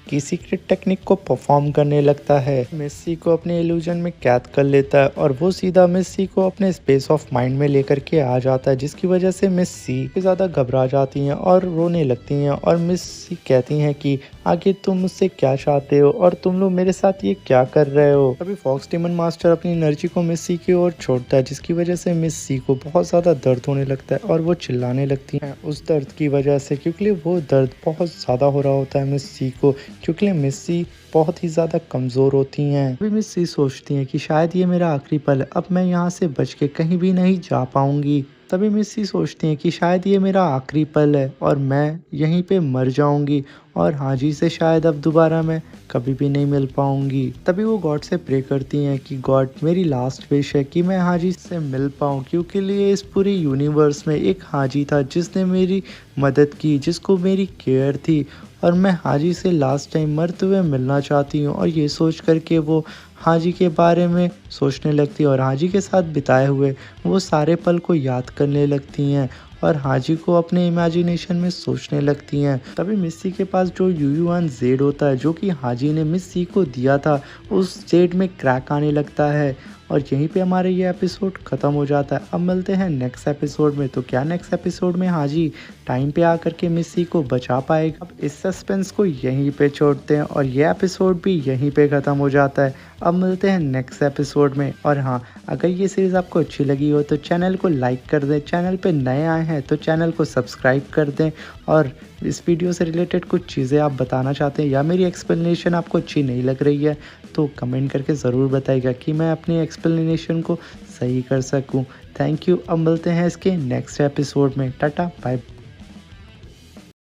की सीक्रेट टेक्निक को परफॉर्म करने लगता है। मिस सी को अपने इल्यूजन में कैद कर लेता है और वो सीधा मिस सी को अपने स्पेस ऑफ माइंड में लेकर के आ जाता है, जिसकी वजह से मिस सी ज़्यादा घबरा जाती हैं और रोने लगती हैं और मिस सी कहती हैं कि आगे तुम मुझसे क्या चाहते हो और तुम लोग मेरे साथ ये क्या कर रहे हो। तभी फॉक्स डीमन मास्टर अपनी एनर्जी को मिस सी की ओर छोड़ता है, जिसकी वजह से मिस सी को बहुत ज़्यादा दर्द होने लगता है और वो चिल्लाने लगती हैं उस दर्द की वजह से, क्योंकि वो दर्द बहुत ज़्यादा हो रहा होता है मिस सी को, क्योंकि मिस सी बहुत ही ज़्यादा कमज़ोर होती हैं। अभी मिस सी सोचती हैं कि शायद ये मेरा आखिरी पल है, अब मैं यहाँ से बच के कहीं भी नहीं जा पाऊंगी। तभी मिस सी सोचती हैं कि शायद ये मेरा आखिरी पल है और मैं यहीं पे मर जाऊंगी और हाजी से शायद अब दोबारा मैं कभी भी नहीं मिल पाऊंगी। तभी वो गॉड से प्रे करती हैं कि गॉड मेरी लास्ट विश है कि मैं हाजी से मिल पाऊँ, क्योंकि लिए इस पूरी यूनिवर्स में एक हाजी था जिसने मेरी मदद की, जिसको मेरी केयर थी और मैं हाजी से लास्ट टाइम मरते हुए मिलना चाहती हूँ। और ये सोच करके वो हाजी के बारे में सोचने लगती है और हाजी के साथ बिताए हुए वो सारे पल को याद करने लगती हैं और हाजी को अपने इमेजिनेशन में सोचने लगती हैं। तभी मिस्सी के पास जो यूयुआन जेड होता है जो कि हाजी ने मिस्सी को दिया था, उस जेड में क्रैक आने लगता है और यहीं पे हमारे ये एपिसोड ख़त्म हो जाता है। अब मिलते हैं नेक्स्ट एपिसोड में। तो क्या नेक्स्ट एपिसोड में हाजी टाइम पे आकर के मिस्सी को बचा पाएगा? अब इस सस्पेंस को यहीं पे छोड़ते हैं और ये एपिसोड भी यहीं पे ख़त्म हो जाता है। अब मिलते हैं नेक्स्ट एपिसोड में। और हाँ, अगर ये सीरीज़ आपको अच्छी लगी हो तो चैनल को लाइक कर दें, चैनल पे नए आए हैं तो चैनल को सब्सक्राइब कर दें और इस वीडियो से रिलेटेड कुछ चीज़ें आप बताना चाहते हैं या मेरी एक्सप्लेनेशन आपको अच्छी नहीं लग रही है तो कमेंट करके ज़रूर बताइएगा कि मैं अपनी एक्सप्लेनेशन को सही कर सकूं। Thank you. अब मिलते हैं इसके नेक्स्ट एपिसोड में। Tata bye.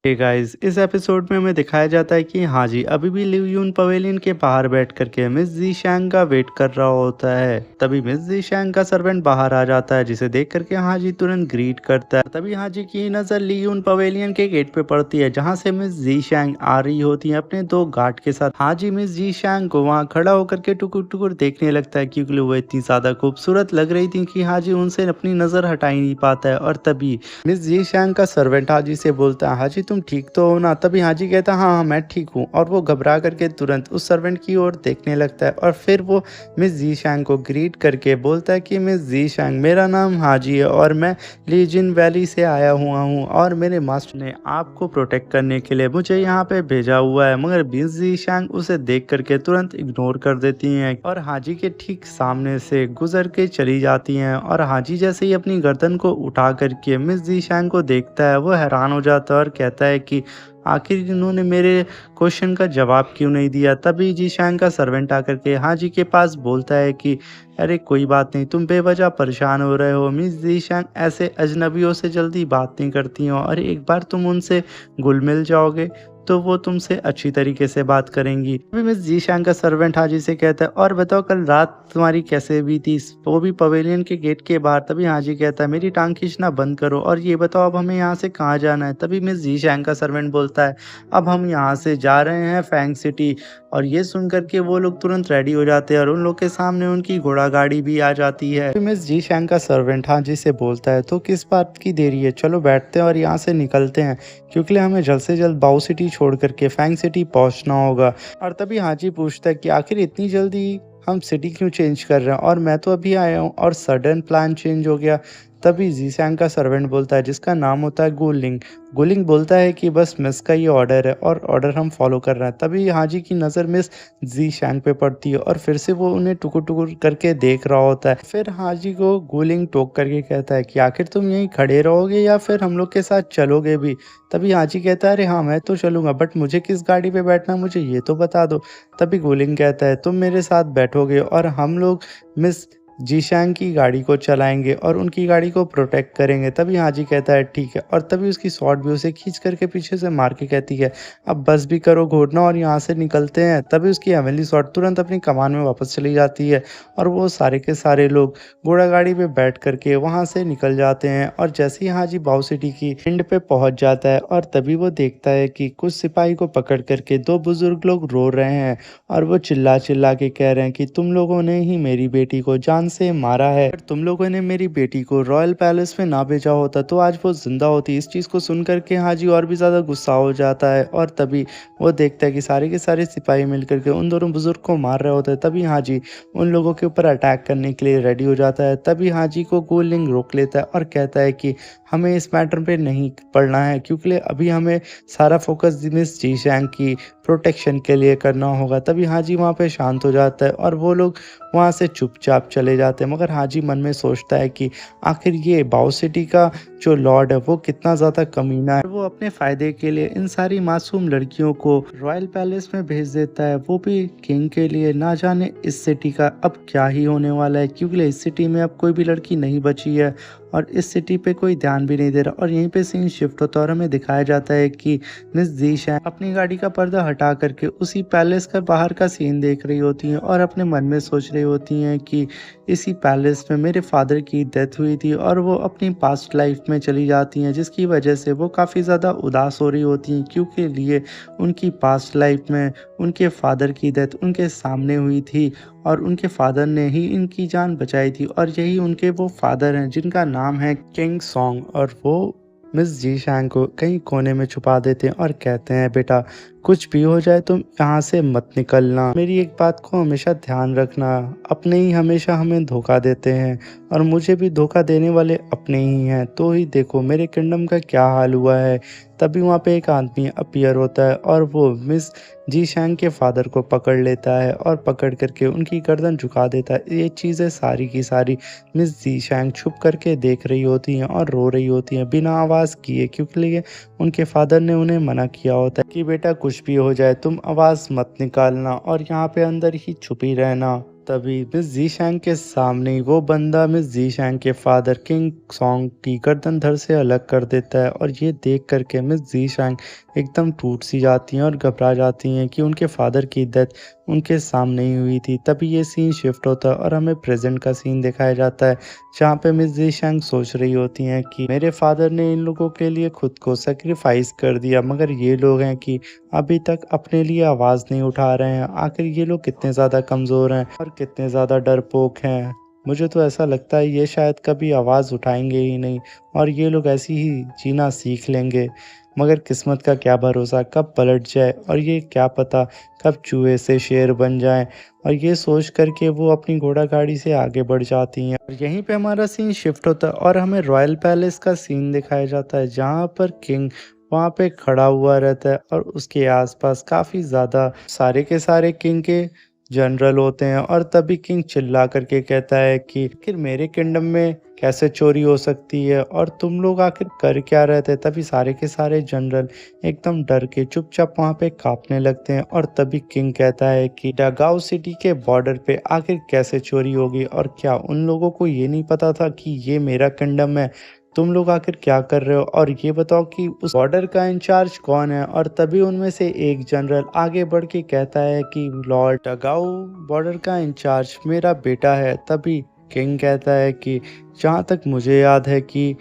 हे गाइस, इस एपिसोड में हमें दिखाया जाता है कि हाजी अभी भी लिवयून पवेलियन के बाहर बैठ करके मिस जी शैंग का वेट कर रहा होता है। तभी मिस जी शैंग का सर्वेंट बाहर आ जाता है, जिसे देख करके हाजी तुरंत ग्रीट करता है। तभी हाजी की नज़र लिवयून पवेलियन के गेट पे पड़ती है, जहाँ से मिस जी शैंग आ रही होती है अपने दो गार्ड के साथ। हाजी मिस जी शैंग को वहाँ खड़ा होकर के टुकुर टुकुर देखने लगता है, क्योंकि वो इतनी ज़्यादा खूबसूरत लग रही थी कि हाजी उनसे अपनी नज़र हटा ही नहीं पाता है। और तभी मिस जी शैंग का सर्वेंट हाजी से बोलता है, हाजी तुम ठीक तो हो ना? तभी हाजी कहता है, हाँ हाँ मैं ठीक हूँ। और वो घबरा करके तुरंत उस सर्वेंट की ओर देखने लगता है और फिर वो मिस जी शैंग को ग्रीट करके बोलता है कि मिस जी शैंग, मेरा नाम हाजी है और मैं लीजिन वैली से आया हुआ हूँ और मेरे मास्टर ने आपको प्रोटेक्ट करने के लिए मुझे यहाँ पे भेजा हुआ है। मगर मिस जी शैंग उसे देख करके तुरंत इग्नोर कर देती हैं और हाजी के ठीक सामने से गुजर के चली जाती हैं। और हाजी जैसे ही अपनी गर्दन को उठा करके मिस जी शैंग को देखता है, वो हैरान हो जाता है और कहता है कि आखिर इन्होंने मेरे क्वेश्चन का जवाब क्यों नहीं दिया। तभी जी शैंग का सर्वेंट आकर के हाजी के पास बोलता है कि अरे कोई बात नहीं, तुम बेवजह परेशान हो रहे हो। मिस जी शैंग ऐसे अजनबियों से जल्दी बात नहीं करती हो और एक बार तुम उनसे घुल मिल जाओगे तो वो तुमसे अच्छी तरीके से बात करेंगी। अभी मिस जी शैंग का सर्वेंट हाजी से कहता है, और बताओ कल रात तुम्हारी कैसे भी थी, वो भी पवेलियन के गेट के बाहर। तभी हाजी कहता है, मेरी टांग खींचना बंद करो और ये बताओ अब हमें यहाँ से कहाँ जाना है। तभी मिस जी शैंग का सर्वेंट बोलता है, अब हम यहाँ से जा रहे हैं फैंग सिटी और ये सुन कर के वो लोग तुरंत रेडी हो जाते हैं और उन लोग के सामने उनकी घोड़ा गाड़ी भी आ जाती है। फिर मिस जी शैंग का सर्वेंट हाँ जी से बोलता है, तो किस बात की देरी है, चलो बैठते हैं और यहाँ से निकलते हैं, क्योंकि हमें जल्द से जल्द बाओ सिटी छोड़ करके फैंग सिटी पहुँचना होगा। और तभी हाजी पूछता है कि आखिर इतनी जल्दी हम सिटी क्यों चेंज कर रहे हैं, और मैं तो अभी आया हूँ और सडन प्लान चेंज हो गया। तभी जीसैंग का सर्वेंट बोलता है, जिसका नाम होता है गुलिंग। गुलिंग बोलता है कि बस मिस का ये ऑर्डर है और ऑर्डर हम फॉलो कर रहे हैं। तभी हाजी की नज़र मिस जी शैंग पे पड़ती है और फिर से वो उन्हें टुकुर टुकुर करके देख रहा होता है। फिर हाजी को गुलिंग टोक करके कहता है कि आखिर तुम यहीं खड़े रहोगे या फिर हम लोग के साथ चलोगे भी। तभी हाजी कहता है, अरे हाँ मैं तो चलूंगा, बट मुझे किस गाड़ी पे बैठना मुझे ये तो बता दो। तभी गुलिंग कहता है, तुम मेरे साथ बैठोगे और हम लोग मिस जीशांग की गाड़ी को चलाएंगे और उनकी गाड़ी को प्रोटेक्ट करेंगे। तभी हाजी कहता है ठीक है, और तभी उसकी शॉट भी उसे खींच करके पीछे से मार के कहती है, अब बस भी करो घोड़ना और यहाँ से निकलते हैं। तभी उसकी एमिली शॉट तुरंत अपनी कमान में वापस चली जाती है और वो सारे के सारे लोग घोड़ा गाड़ी पे बैठ करके वहाँ से निकल जाते हैं। और जैसे ही हाजी बाओ सिटी की एंड पे पहुंच जाता है और तभी वो देखता है कि कुछ सिपाही को पकड़ करके दो बुजुर्ग लोग रो रहे हैं और वो चिल्ला चिल्ला के कह रहे हैं कि तुम लोगों ने ही मेरी बेटी को जान से मारा है। अगर तुम लोगों ने मेरी बेटी को रॉयल पैलेस में ना भेजा होता तो आज वो जिंदा होती। इस चीज़ को सुन करके हाजी और भी ज़्यादा गुस्सा हो जाता है और तभी वो देखता है कि सारे के सारे सिपाही मिलकर के उन दोनों बुजुर्ग को मार रहे होते हैं। तभी हाजी उन लोगों के ऊपर अटैक करने के लिए रेडी हो जाता है। तभी हाजी को गुलिंग रोक लेता है और कहता है कि हमें इस मैटर पे नहीं पढ़ना है, क्योंकि अभी हमें सारा फोकस मिस जी शैंग की प्रोटेक्शन के लिए करना होगा। तभी हाजी वहाँ पे शांत हो जाता है और वो लोग वहाँ से चुपचाप चले जाते हैं। मगर हाजी मन में सोचता है कि आखिर ये बाओ सिटी का जो लॉर्ड है वो कितना ज़्यादा कमीना है। वो अपने फ़ायदे के लिए इन सारी मासूम लड़कियों को रॉयल पैलेस में भेज देता है, वो भी किंग के लिए। ना जाने इस सिटी का अब क्या ही होने वाला है, क्योंकि इस सिटी में अब कोई भी लड़की नहीं बची है और इस सिटी पे कोई ध्यान भी नहीं दे रहा। और यहीं पे सीन शिफ्ट होता है और हमें दिखाया जाता है कि मिस जी शैंग अपनी गाड़ी का पर्दा हटा करके उसी पैलेस का बाहर का सीन देख रही होती हैं और अपने मन में सोच रही होती हैं कि इसी पैलेस में मेरे फादर की डेथ हुई थी। और वो अपनी पास्ट लाइफ में चली जाती हैं, जिसकी वजह से वो काफ़ी ज़्यादा उदास हो रही होती हैं, क्योंकि लिए उनकी पास्ट लाइफ में उनके फादर की डेथ उनके सामने हुई थी और उनके फादर ने ही इनकी जान बचाई थी। और यही उनके वो फादर हैं जिनका नाम है किंग सॉन्ग। और वो मिस जी शैंग को कहीं कोने में छुपा देते हैं और कहते हैं, बेटा कुछ भी हो जाए तुम यहाँ से मत निकलना, मेरी एक बात को हमेशा ध्यान रखना, अपने ही हमेशा हमें धोखा देते हैं और मुझे भी धोखा देने वाले अपने ही हैं। तो ही देखो मेरे किंगडम का क्या हाल हुआ है। तभी वहाँ पे एक आदमी अपीयर होता है और वो मिस जी शैंग के फादर को पकड़ लेता है और पकड़ करके उनकी गर्दन झुका देता है। ये चीज़ें सारी की सारी मिस जी शैंग छुप करके देख रही होती हैं और रो रही होती हैं बिना आवाज़ किए, क्योंकि उनके फादर ने उन्हें मना किया होता है कि बेटा कुछ भी हो जाए तुम आवाज़ मत निकालना और यहाँ पे अंदर ही छुपी रहना। तभी मिस जी शैंग के सामने ही वो बंदा मिस जी शैंग के फादर किंग सॉन्ग की गर्दन धड़ से अलग कर देता है। और ये देख करके मिस जी शैंग एकदम टूट सी जाती हैं और घबरा जाती हैं कि उनके फादर की डेथ उनके सामने ही हुई थी। तभी ये सीन शिफ्ट होता है और हमें प्रेजेंट का सीन दिखाया जाता है, जहाँ पे मिस जी शैंग सोच रही होती हैं कि मेरे फादर ने इन लोगों के लिए खुद को सेक्रीफाइस कर दिया, मगर ये लोग हैं कि अभी तक अपने लिए आवाज़ नहीं उठा रहे हैं। आखिर ये लोग कितने ज़्यादा कमज़ोर हैं और कितने ज़्यादा डरपोक हैं। मुझे तो ऐसा लगता है ये शायद कभी आवाज़ उठाएंगे ही नहीं और ये लोग ऐसे ही जीना सीख लेंगे। मगर किस्मत का क्या भरोसा, कब पलट जाए और ये क्या पता कब चूहे से शेर बन जाएं। और ये सोच करके वो अपनी घोड़ा गाड़ी से आगे बढ़ जाती हैं। और यहीं पे हमारा सीन शिफ्ट होता है और हमें रॉयल पैलेस का सीन दिखाया जाता है, जहाँ पर किंग वहाँ पे खड़ा हुआ रहता है और उसके आसपास काफ़ी ज़्यादा सारे के सारे किंग के जनरल होते हैं। और तभी किंग चिल्ला करके कहता है कि आखिर मेरे किंगडम में कैसे चोरी हो सकती है और तुम लोग आखिर कर क्या रहे थे। तभी सारे के सारे जनरल एकदम डर के चुपचाप वहाँ पे कांपने लगते हैं। और तभी किंग कहता है कि डगाओ सिटी के बॉर्डर पे आखिर कैसे चोरी होगी, और क्या उन लोगों को ये नहीं पता था कि ये मेरा किंगडम है। तुम लोग आखिर क्या कर रहे हो, और ये बताओ कि उस बॉर्डर का इंचार्ज कौन है। और तभी उनमें से एक जनरल आगे बढ़ के कहता है कि लॉर्ड डगाओ बॉर्डर का इंचार्ज मेरा बेटा है। तभी किंग कहता है कि जहाँ तक मुझे याद है कि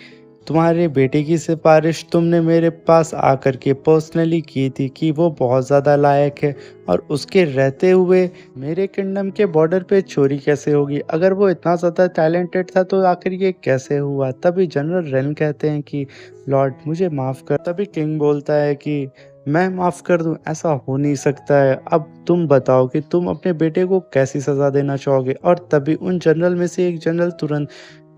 तुम्हारे बेटे की सिफारिश तुमने मेरे पास आकर के पर्सनली की थी कि वो बहुत ज़्यादा लायक है और उसके रहते हुए मेरे किंगडम के बॉर्डर पे चोरी कैसे होगी? अगर वो इतना ज़्यादा टैलेंटेड था तो आखिर ये कैसे हुआ? तभी जनरल रेन कहते हैं कि लॉर्ड मुझे माफ़ कर। तभी किंग बोलता है कि मैं माफ़ कर दूँ? ऐसा हो नहीं सकता है। अब तुम बताओ कि तुम अपने बेटे को कैसी सज़ा देना चाहोगे? और तभी उन जनरल में से एक जनरल तुरंत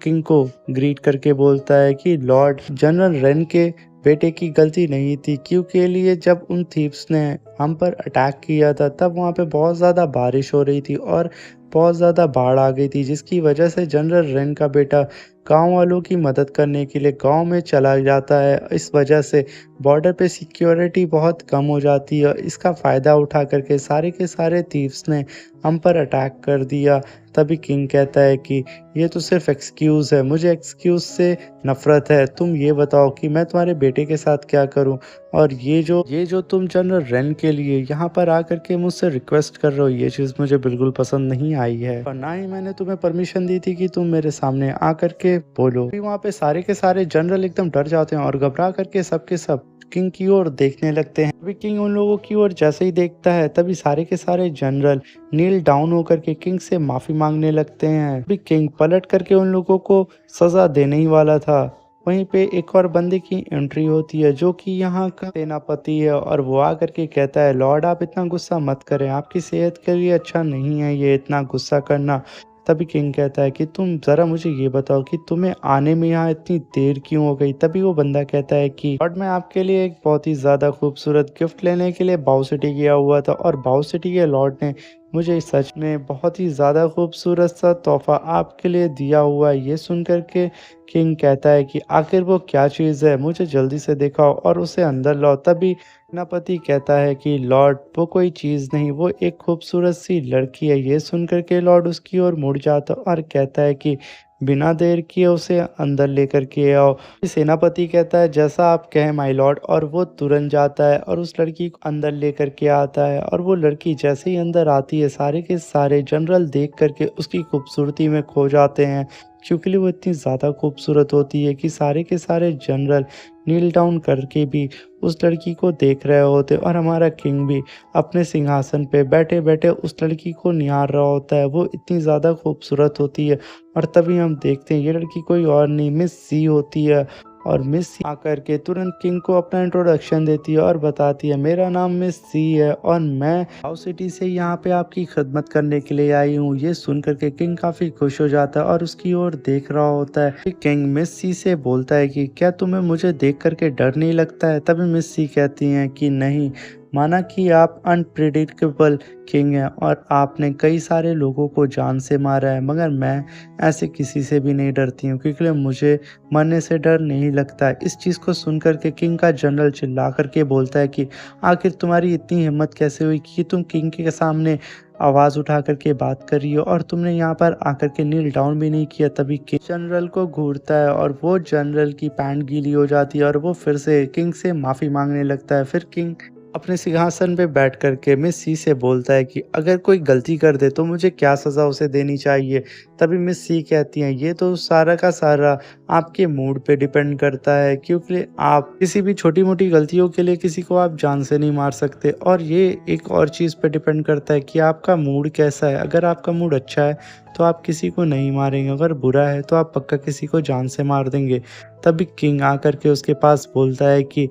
किंग को ग्रीट करके बोलता है कि लॉर्ड, जनरल रेन के बेटे की गलती नहीं थी, क्योंकि लिए जब उन थीव्स ने हम पर अटैक किया था तब वहाँ पे बहुत ज़्यादा बारिश हो रही थी और बहुत ज़्यादा बाढ़ आ गई थी, जिसकी वजह से जनरल रेन का बेटा गांव वालों की मदद करने के लिए गांव में चला जाता है। इस वजह से बॉर्डर पे सिक्योरिटी बहुत कम हो जाती है। इसका फ़ायदा उठा करके सारे के सारे थीव्स ने हम पर अटैक कर दिया। तभी किंग कहता है कि ये तो सिर्फ एक्सक्यूज़ है, मुझे एक्सक्यूज़ से नफ़रत है। तुम ये बताओ कि मैं तुम्हारे बेटे के साथ क्या करूं? और ये जो तुम जनरल रेन के लिए यहाँ पर आकर के मुझसे रिक्वेस्ट कर रहे हो, ये चीज़ मुझे बिल्कुल पसंद नहीं आई है और ना ही मैंने तुम्हें परमिशन दी थी कि तुम मेरे सामने आकर के बोलो। फिर वहाँ पे सारे के सारे जनरल एकदम डर जाते हैं और घबरा करके सब के सब किंग की ओर देखने लगते हैं। अभी किंग उन लोगों की ओर जैसे ही देखता है तभी सारे के सारे जनरल नील डाउन होकर के किंग से माफी मांगने लगते हैं। अभी किंग पलट करके उन लोगों को सजा देने ही वाला था, वहीं पे एक और बंदे की एंट्री होती है जो कि यहाँ का सेनापति है और वो आकर के कहता है लॉर्ड आप इतना गुस्सा मत करें, आपकी सेहत के लिए अच्छा नहीं है ये इतना गुस्सा करना। तभी किंग कहता है कि तुम ज़रा मुझे ये बताओ कि तुम्हें आने में यहाँ इतनी देर क्यों हो गई? तभी वो बंदा कहता है कि लॉर्ड मैं आपके लिए एक बहुत ही ज़्यादा खूबसूरत गिफ्ट लेने के लिए बाउ सिटी गया हुआ था और बाउ सिटी के लॉर्ड ने मुझे सच में बहुत ही ज़्यादा खूबसूरत सा तोहफा आपके लिए दिया हुआ है। ये सुन कर के किंग कहता है कि आखिर वो क्या चीज़ है, मुझे जल्दी से दिखाओ और उसे अंदर लाओ। तभी सेनापति कहता है कि लॉर्ड वो कोई चीज़ नहीं, वो एक खूबसूरत सी लड़की है। ये सुन कर के लॉर्ड उसकी ओर मुड़ जाता और कहता है कि बिना देर किए उसे अंदर लेकर के आओ। सेनापति कहता है जैसा आप कहें माय लॉर्ड, और वो तुरंत जाता है और उस लड़की को अंदर लेकर के आता है और वो लड़की जैसे ही अंदर आती है सारे के सारे जनरल देख करके उसकी खूबसूरती में खो जाते हैं, क्योंकि वो इतनी ज़्यादा खूबसूरत होती है कि सारे के सारे जनरल नील डाउन करके भी उस लड़की को देख रहे होते और हमारा किंग भी अपने सिंहासन पे बैठे बैठे उस लड़की को निहार रहा होता है। वो इतनी ज़्यादा खूबसूरत होती है और तभी हम देखते हैं ये लड़की कोई और नहीं मिस सी होती है और मिस सी आकर के तुरंत किंग को अपना इंट्रोडक्शन देती है और बताती है मेरा नाम मिस सी है और मैं हाउ सिटी से यहाँ पे आपकी खिदमत करने के लिए आई हूँ। ये सुन करके किंग काफ़ी खुश हो जाता है और उसकी ओर देख रहा होता है। फिर किंग मिस सी से बोलता है कि क्या तुम्हें मुझे देख करके डर नहीं लगता है? तभी मिस सी कहती हैं कि नहीं, माना कि आप अनप्रिडिक्टेबल किंग हैं और आपने कई सारे लोगों को जान से मारा है, मगर मैं ऐसे किसी से भी नहीं डरती हूँ, क्योंकि मुझे मरने से डर नहीं लगता है। इस चीज़ को सुन कर के किंग का जनरल चिल्ला करके बोलता है कि आखिर तुम्हारी इतनी हिम्मत कैसे हुई कि तुम किंग के सामने आवाज़ उठा करके बात कर रही हो और तुमने यहाँ पर आकर के नील डाउन भी नहीं किया। तभी किंग जनरल को घूरता है और वो जनरल की पैंट गीली हो जाती है और वो फिर से किंग से माफ़ी मांगने लगता है। फिर किंग अपने सिंहासन पे बैठ कर के मिस सी से बोलता है कि अगर कोई गलती कर दे तो मुझे क्या सज़ा उसे देनी चाहिए? तभी मिस सी कहती हैं ये तो सारा का सारा आपके मूड पे डिपेंड करता है, क्योंकि आप किसी भी छोटी-मोटी गलतियों के लिए किसी को आप जान से नहीं मार सकते और ये एक और चीज़ पे डिपेंड करता है कि आपका मूड कैसा है। अगर आपका मूड अच्छा है तो आप किसी को नहीं मारेंगे, अगर बुरा है तो आप पक्का किसी को जान से मार देंगे। तभी किंग आकर के उसके पास बोलता है कि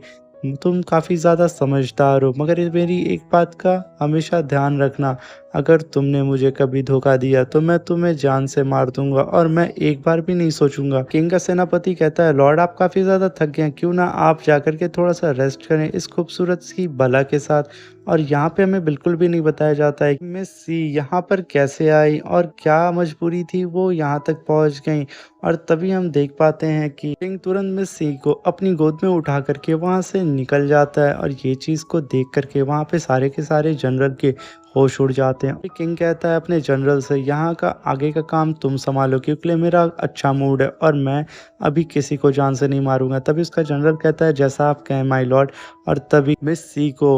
तुम काफ़ी ज़्यादा समझदार हो, मगर ये मेरी एक बात का हमेशा ध्यान रखना, अगर तुमने मुझे कभी धोखा दिया तो मैं तुम्हें जान से मार दूंगा और मैं एक बार भी नहीं सोचूंगा। किंग का सेनापति कहता है लॉर्ड आप काफ़ी ज़्यादा थक गए हैं, क्यों ना आप जाकर के थोड़ा सा रेस्ट करें इस खूबसूरत सी बला के साथ। और यहाँ पे हमें बिल्कुल भी नहीं बताया जाता है कि मिस सी यहाँ पर कैसे आई और क्या मजबूरी थी वो यहाँ तक पहुँच गई। और तभी हम देख पाते हैं कि किंग तुरंत मिस सी को अपनी गोद में उठा करके वहाँ से निकल जाता है और ये चीज़ को देख करके वहाँ पे सारे के सारे जनरल के होश उड़ जाते हैं। किंग कहता है अपने जनरल से यहाँ का आगे का काम तुम संभालो, क्योंकि मेरा अच्छा मूड है और मैं अभी किसी को जान से नहीं मारूंगा। तभी उसका जनरल कहता है जैसा आप कहें माय लॉर्ड। और तभी मिस सी को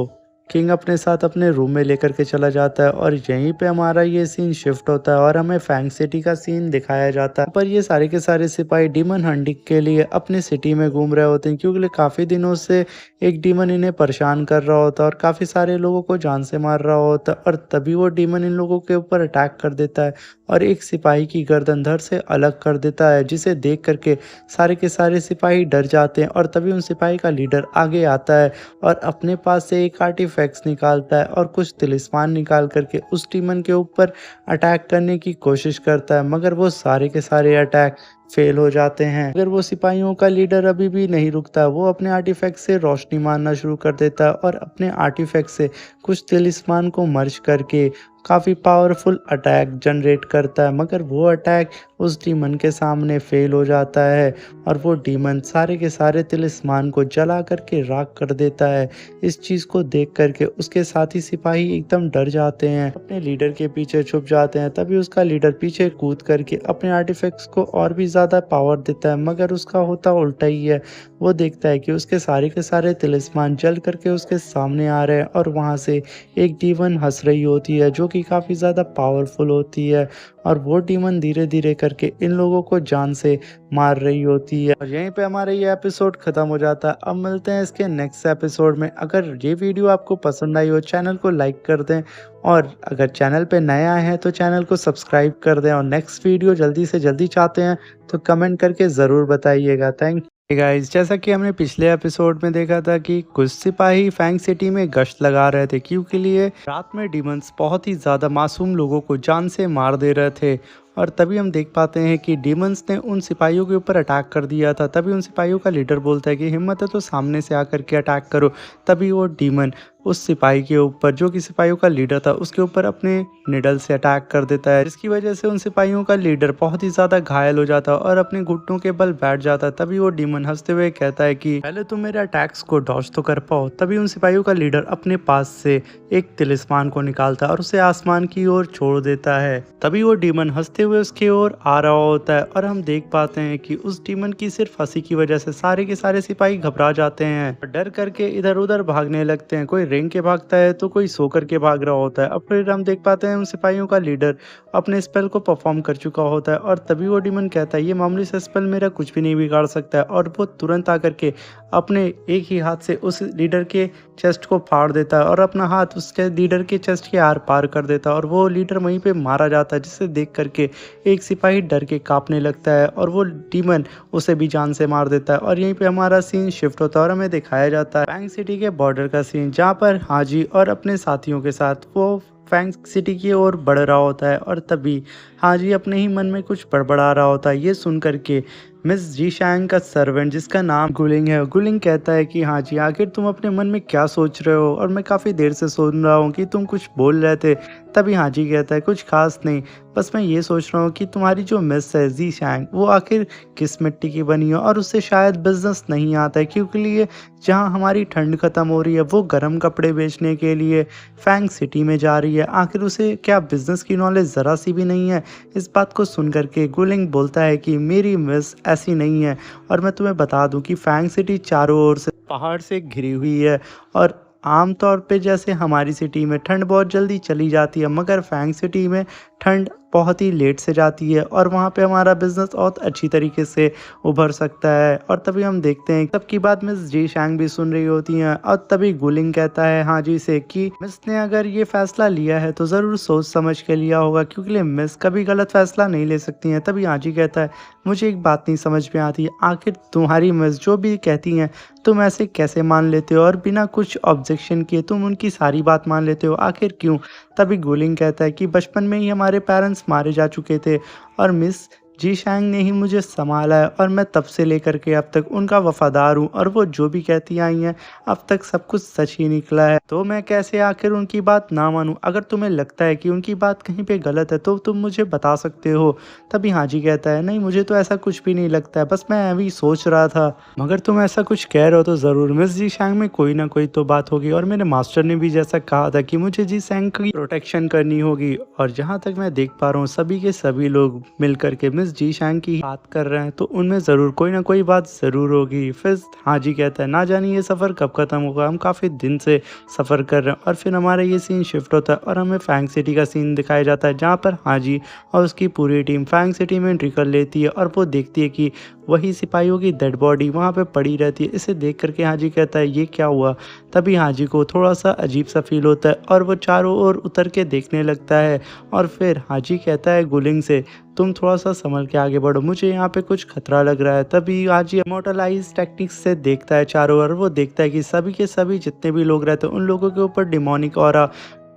किंग अपने साथ अपने रूम में लेकर के चला जाता है और यहीं पे हमारा ये सीन शिफ्ट होता है और हमें फैंग सिटी का सीन दिखाया जाता है। पर ये सारे के सारे सिपाही डीमन हंटिंग के लिए अपने सिटी में घूम रहे होते हैं, क्योंकि काफ़ी दिनों से एक डीमन इन्हें परेशान कर रहा होता है और काफ़ी सारे लोगों को जान से मार रहा होता है। और तभी वो डीमन इन लोगों के ऊपर अटैक कर देता है और एक सिपाही की गर्दन धड़ से अलग कर देता है, जिसे देख करके सारे के सारे सिपाही डर जाते हैं। और तभी उन सिपाही का लीडर आगे आता है और अपने पास से एक आर्टिफैक्ट्स निकालता है और कुछ तिलिस्मान निकाल करके उस डीमन के ऊपर अटैक करने की कोशिश करता है, मगर वो सारे के सारे अटैक फेल हो जाते हैं। अगर वो सिपाहियों का लीडर अभी भी नहीं रुकता, वो अपने आर्टिफैक्ट से रोशनी मारना शुरू कर देता है और अपने आर्टिफैक्ट से कुछ तिलिस्मान को मर्ज करके काफ़ी पावरफुल अटैक जनरेट करता है, मगर वो अटैक उस डीमन के सामने फेल हो जाता है और वो डीमन सारे के सारे तिलिस्मान को जला करके राख कर देता है। इस चीज़ को देख करके उसके साथी सिपाही एकदम डर जाते हैं, अपने लीडर के पीछे छुप जाते हैं। तभी उसका लीडर पीछे कूद करके अपने आर्टिफैक्ट्स को और भी ज़्यादा पावर देता है, मगर उसका होता उल्टा ही है। वो देखता है कि उसके सारे के सारे तिलिस्मान जल करके उसके सामने आ रहे हैं और वहाँ से एक डीमन हंस रही होती है, जो कि काफ़ी ज़्यादा पावरफुल होती है और वो डीमन धीरे धीरे करके इन लोगों को जान से मार रही होती है। और यहीं पे हमारा ये एपिसोड ख़त्म हो जाता है। अब मिलते हैं इसके नेक्स्ट एपिसोड में। अगर ये वीडियो आपको पसंद आई हो, चैनल को लाइक कर दें और अगर चैनल पे नए आए हैं तो चैनल को सब्सक्राइब कर दें। और नेक्स्ट वीडियो जल्दी से जल्दी चाहते हैं तो कमेंट करके ज़रूर बताइएगा। Thank you guys. जैसा कि हमने पिछले एपिसोड में देखा था कि कुछ सिपाही फैंग सिटी में गश्त लगा रहे थे, क्योंकि लिए रात में डीमंस बहुत ही ज़्यादा मासूम लोगों को जान से मार दे रहे थे। और तभी हम देख पाते हैं कि डीमंस ने उन सिपाहियों के ऊपर अटैक कर दिया था। तभी उन सिपाहियों का लीडर बोलता है कि हिम्मत है तो सामने से आकर के अटैक करो। तभी वो डीमन उस सिपाही के ऊपर, जो कि सिपाहियों का लीडर था, उसके ऊपर अपने निडल से अटैक कर देता है, जिसकी वजह से उन सिपाहियों का लीडर बहुत ही ज़्यादा घायल हो जाता है और अपने घुटनों के बल बैठ जाता है। तभी वो डीमन हंसते हुए कहता है कि पहले तुम मेरे अटैक्स को डॉज तो कर पाओ। तभी उन सिपाहियों का लीडर अपने पास से एक तिलिस्मान को निकालता है और उसे आसमान की ओर छोड़ देता है। तभी वो डीमन हंसते हुए उसकी ओर आ रहा होता है और हम देख पाते हैं कि उस डीमन की सिर्फ हंसी की वजह से सारे के सारे सिपाही घबरा जाते हैं और डर करके इधर उधर भागने लगते हैं। कोई रेंग के भागता है तो कोई सो करके भाग रहा होता है। अब फिर हम देख पाते हैं उन सिपाहियों का लीडर अपने स्पेल को परफॉर्म कर चुका होता है और तभी वो डीमन कहता है ये मामूली सा स्पेल मेरा कुछ भी नहीं बिगाड़ सकता है। और वो तुरंत आकर के अपने एक ही हाथ से उस लीडर के चेस्ट को फाड़ देता है और अपना हाथ उसके लीडर के चेस्ट के आर पार कर देता है और वो लीडर वहीं पे मारा जाता है, जिसे देख करके एक सिपाही डर के कांपने लगता है और वो डीमन उसे भी जान से मार देता है। और यहीं पे हमारा सीन शिफ्ट होता है और हमें दिखाया जाता है फैंग सिटी के बॉर्डर का सीन, जहाँ पर हाजी और अपने साथियों के साथ वो फैंग सिटी की ओर बढ़ रहा होता है। और तभी हाजी अपने ही मन में कुछ बड़बड़ा रहा होता है। ये सुन करके मिस जी शैंग का सर्वेंट, जिसका नाम गुलिंग है, गुलिंग कहता है कि हाँ जी, आखिर तुम अपने मन में क्या सोच रहे हो, और मैं काफ़ी देर से सुन रहा हूँ कि तुम कुछ बोल रहे थे। तभी हाजी कहता है कुछ खास नहीं, बस मैं ये सोच रहा हूँ कि तुम्हारी जो मिस है जी शैंग, वो आखिर किस मिट्टी की बनी हो और उससे शायद बिजनेस नहीं आता है, क्योंकि लिए जहाँ हमारी ठंड ख़त्म हो रही है वो गर्म कपड़े बेचने के लिए फैंग सिटी में जा रही है। आखिर उसे क्या बिजनेस की नॉलेज ज़रा सी भी नहीं है। इस बात को सुन करके गुलिंग बोलता है कि मेरी मिस ऐसी नहीं है, और मैं तुम्हें बता दूं कि फैंग सिटी चारों ओर से पहाड़ से घिरी हुई है और आमतौर पे जैसे हमारी सिटी में ठंड बहुत जल्दी चली जाती है, मगर फैंग सिटी में ठंड बहुत ही लेट से जाती है और वहाँ पे हमारा बिजनेस बहुत अच्छी तरीके से उभर सकता है। और तभी हम देखते हैं सबकी बात मिस जी शैंग भी सुन रही होती हैं और तभी गुलिंग कहता है हाजी से कि मिस ने अगर ये फैसला लिया है तो ज़रूर सोच समझ के लिया होगा, क्योंकि मिस कभी गलत फैसला नहीं ले सकती हैं। तभी हाजी कहता है मुझे एक बात नहीं समझ में आती है, आखिर तुम्हारी मिस जो भी कहती हैं तुम ऐसे कैसे मान लेते हो और बिना कुछ ऑब्जेक्शन किए तुम उनकी सारी बात मान लेते हो, आखिर क्यों? तभी गुलिंग कहता है कि बचपन में ही हमारे पेरेंट्स मारे जा चुके थे और मिस जी शैंग ने ही मुझे संभाला है और मैं तब से लेकर के अब तक उनका वफादार हूँ, और वो जो भी कहती आई हैं अब तक सब कुछ सच ही निकला है, तो मैं कैसे आखिर उनकी बात ना मानूं। अगर तुम्हें लगता है कि उनकी बात कहीं पे गलत है तो तुम मुझे बता सकते हो। तभी हाजी कहता है नहीं, मुझे तो ऐसा कुछ भी नहीं लगता है, बस मैं अभी सोच रहा था, मगर तुम ऐसा कुछ कह रहे हो तो ज़रूर मिस जी शैंग में कोई ना कोई तो बात होगी, और मेरे मास्टर ने भी जैसा कहा था कि मुझे जी शैंग की प्रोटेक्शन करनी होगी। और जहाँ तक मैं देख पा रहा हूँ सभी के सभी लोग मिल करके मिस जी शैंग की बात कर रहे हैं तो उनमें ज़रूर कोई ना कोई बात ज़रूर होगी। फिर हाजी कहता है ना जाने ये सफ़र कब ख़त्म होगा, हम काफ़ी दिन से सफ़र कर रहे हैं। और फिर हमारा ये सीन शिफ्ट होता है और हमें फैंग सिटी का सीन दिखाया जाता है, जहाँ पर हाजी और उसकी पूरी टीम फैंग सिटी में एंट्री कर लेती है और वो देखती है कि वही सिपाहियों की डेड बॉडी वहाँ पे पड़ी रहती है। इसे देख कर के हाजी कहता है ये क्या हुआ। तभी हाजी को थोड़ा सा अजीब सा फील होता है और वो चारों ओर उतर के देखने लगता है। और फिर हाजी कहता है गुलिंग से तुम थोड़ा सा संभल के आगे बढ़ो, मुझे यहाँ पे कुछ खतरा लग रहा है। तभी हाजी इमोर्टलाइज टेक्निक्स से देखता है चारों ओर, वो देखता है कि सभी के सभी जितने भी लोग रहते हैं उन लोगों के ऊपर डिमोनिक ऑरा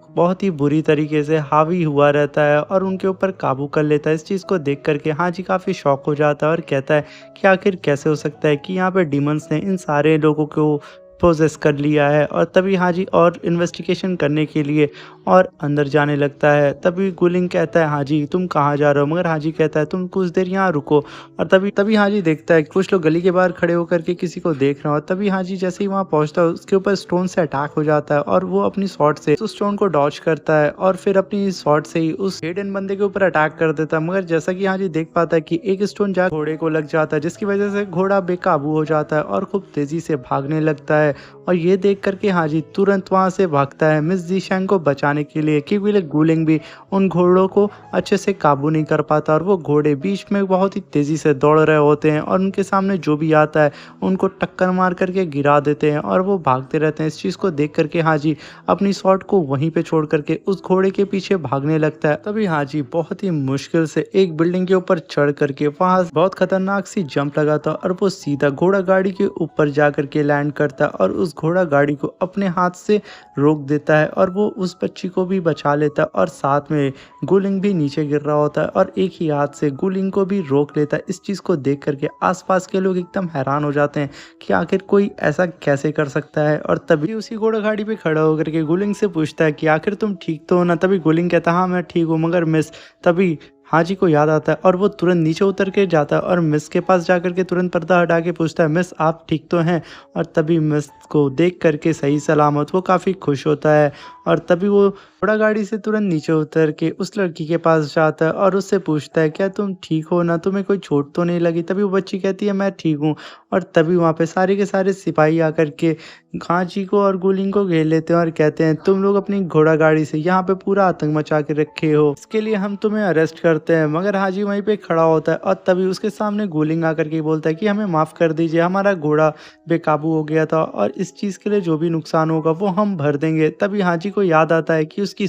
बहुत ही बुरी तरीके से हावी हुआ रहता है और उनके ऊपर काबू कर लेता है। इस चीज़ को देख कर के हाजी काफ़ी शॉक हो जाता है और कहता है कि आखिर कैसे हो सकता है कि यहाँ पे डीमंस ने इन सारे लोगों को पोजेस कर लिया है। और तभी हाजी और इन्वेस्टिगेशन करने के लिए और अंदर जाने लगता है। तभी गुलिंग कहता है हाजी तुम कहाँ जा रहे हो, मगर हाजी कहता है तुम कुछ देर यहाँ रुको। और तभी तभी हाजी देखता है कुछ लोग गली के बाहर खड़े होकर के किसी को देख रहे हो। तभी हाजी जैसे ही वहाँ पहुँचता है उसके ऊपर स्टोन से अटैक हो जाता है और वो अपनी शॉट से उस स्टोन को डॉज करता है और फिर अपनी शॉट से ही उस हिडन बंदे के ऊपर अटैक कर देता है। मगर जैसा कि हाजी देख पाता है कि एक स्टोन जा घोड़े को लग जाता है, जिसकी वजह से घोड़ा बेकाबू हो जाता है और खूब तेजी से भागने लगता है। और ये देख करके हाजी तुरंत वहां से भागता है मिस जीशैंग को बचाने के लिए, क्योंकि गुलिंग भी उन घोड़ों को अच्छे से काबू नहीं कर पाता और वो घोड़े बीच में बहुत ही तेजी से दौड़ रहे होते हैं और उनके सामने जो भी आता है उनको टक्कर मार करके गिरा देते हैं और वो भागते रहते हैं। इस चीज़ को देख करके हाजी अपनी शॉट को वहीं पे छोड़ करके उस घोड़े के पीछे भागने लगता है। तभी हाजी बहुत ही मुश्किल से एक बिल्डिंग के ऊपर चढ़ करके वहां बहुत खतरनाक सी जंप लगाता और वो सीधा घोड़ा गाड़ी के ऊपर जा करके लैंड करता और उस घोड़ा गाड़ी को अपने हाथ से रोक देता है और वो उस बच्ची को भी बचा लेता है और साथ में गुलिंग भी नीचे गिर रहा होता है और एक ही हाथ से गुलिंग को भी रोक लेता है। इस चीज़ को देख करके आसपास के लोग एकदम हैरान हो जाते हैं कि आखिर कोई ऐसा कैसे कर सकता है। और तभी उसी घोड़ा गाड़ी पे खड़ा होकर के गुलिंग से पूछता है कि आखिर तुम ठीक तो हो ना। तभी गुलिंग कहता है हाँ मैं ठीक हूँ, मगर मिस। तभी हाजी को याद आता है और वो तुरंत नीचे उतर के जाता है और मिस के पास जाकर के तुरंत पर्दा हटा के पूछता है मिस आप ठीक तो हैं। और तभी मिस को देख करके सही सलामत वो काफ़ी खुश होता है और तभी वो घोड़ा गाड़ी से तुरंत नीचे उतर के उस लड़की के पास जाता है और उससे पूछता है क्या तुम ठीक हो ना, तुम्हें कोई चोट तो नहीं लगी। तभी वो बच्ची कहती है मैं ठीक हूँ। और तभी वहाँ पे सारे के सारे सिपाही आकर के घाची को और गुलिंग को घेर लेते हैं और कहते हैं तुम लोग अपनी घोड़ा गाड़ी से यहाँ पे पूरा आतंक मचा के रखे हो, इसके लिए हम तुम्हें अरेस्ट करते हैं। मगर हाजी वहीं पे खड़ा होता है और तभी उसके सामने गुलिंग आकर के बोलता है कि हमें माफ़ कर दीजिए, हमारा घोड़ा बेकाबू हो गया था और इस चीज़ के लिए जो भी नुकसान होगा वो हम भर देंगे। तभी हाजी को याद आता है कि उसकी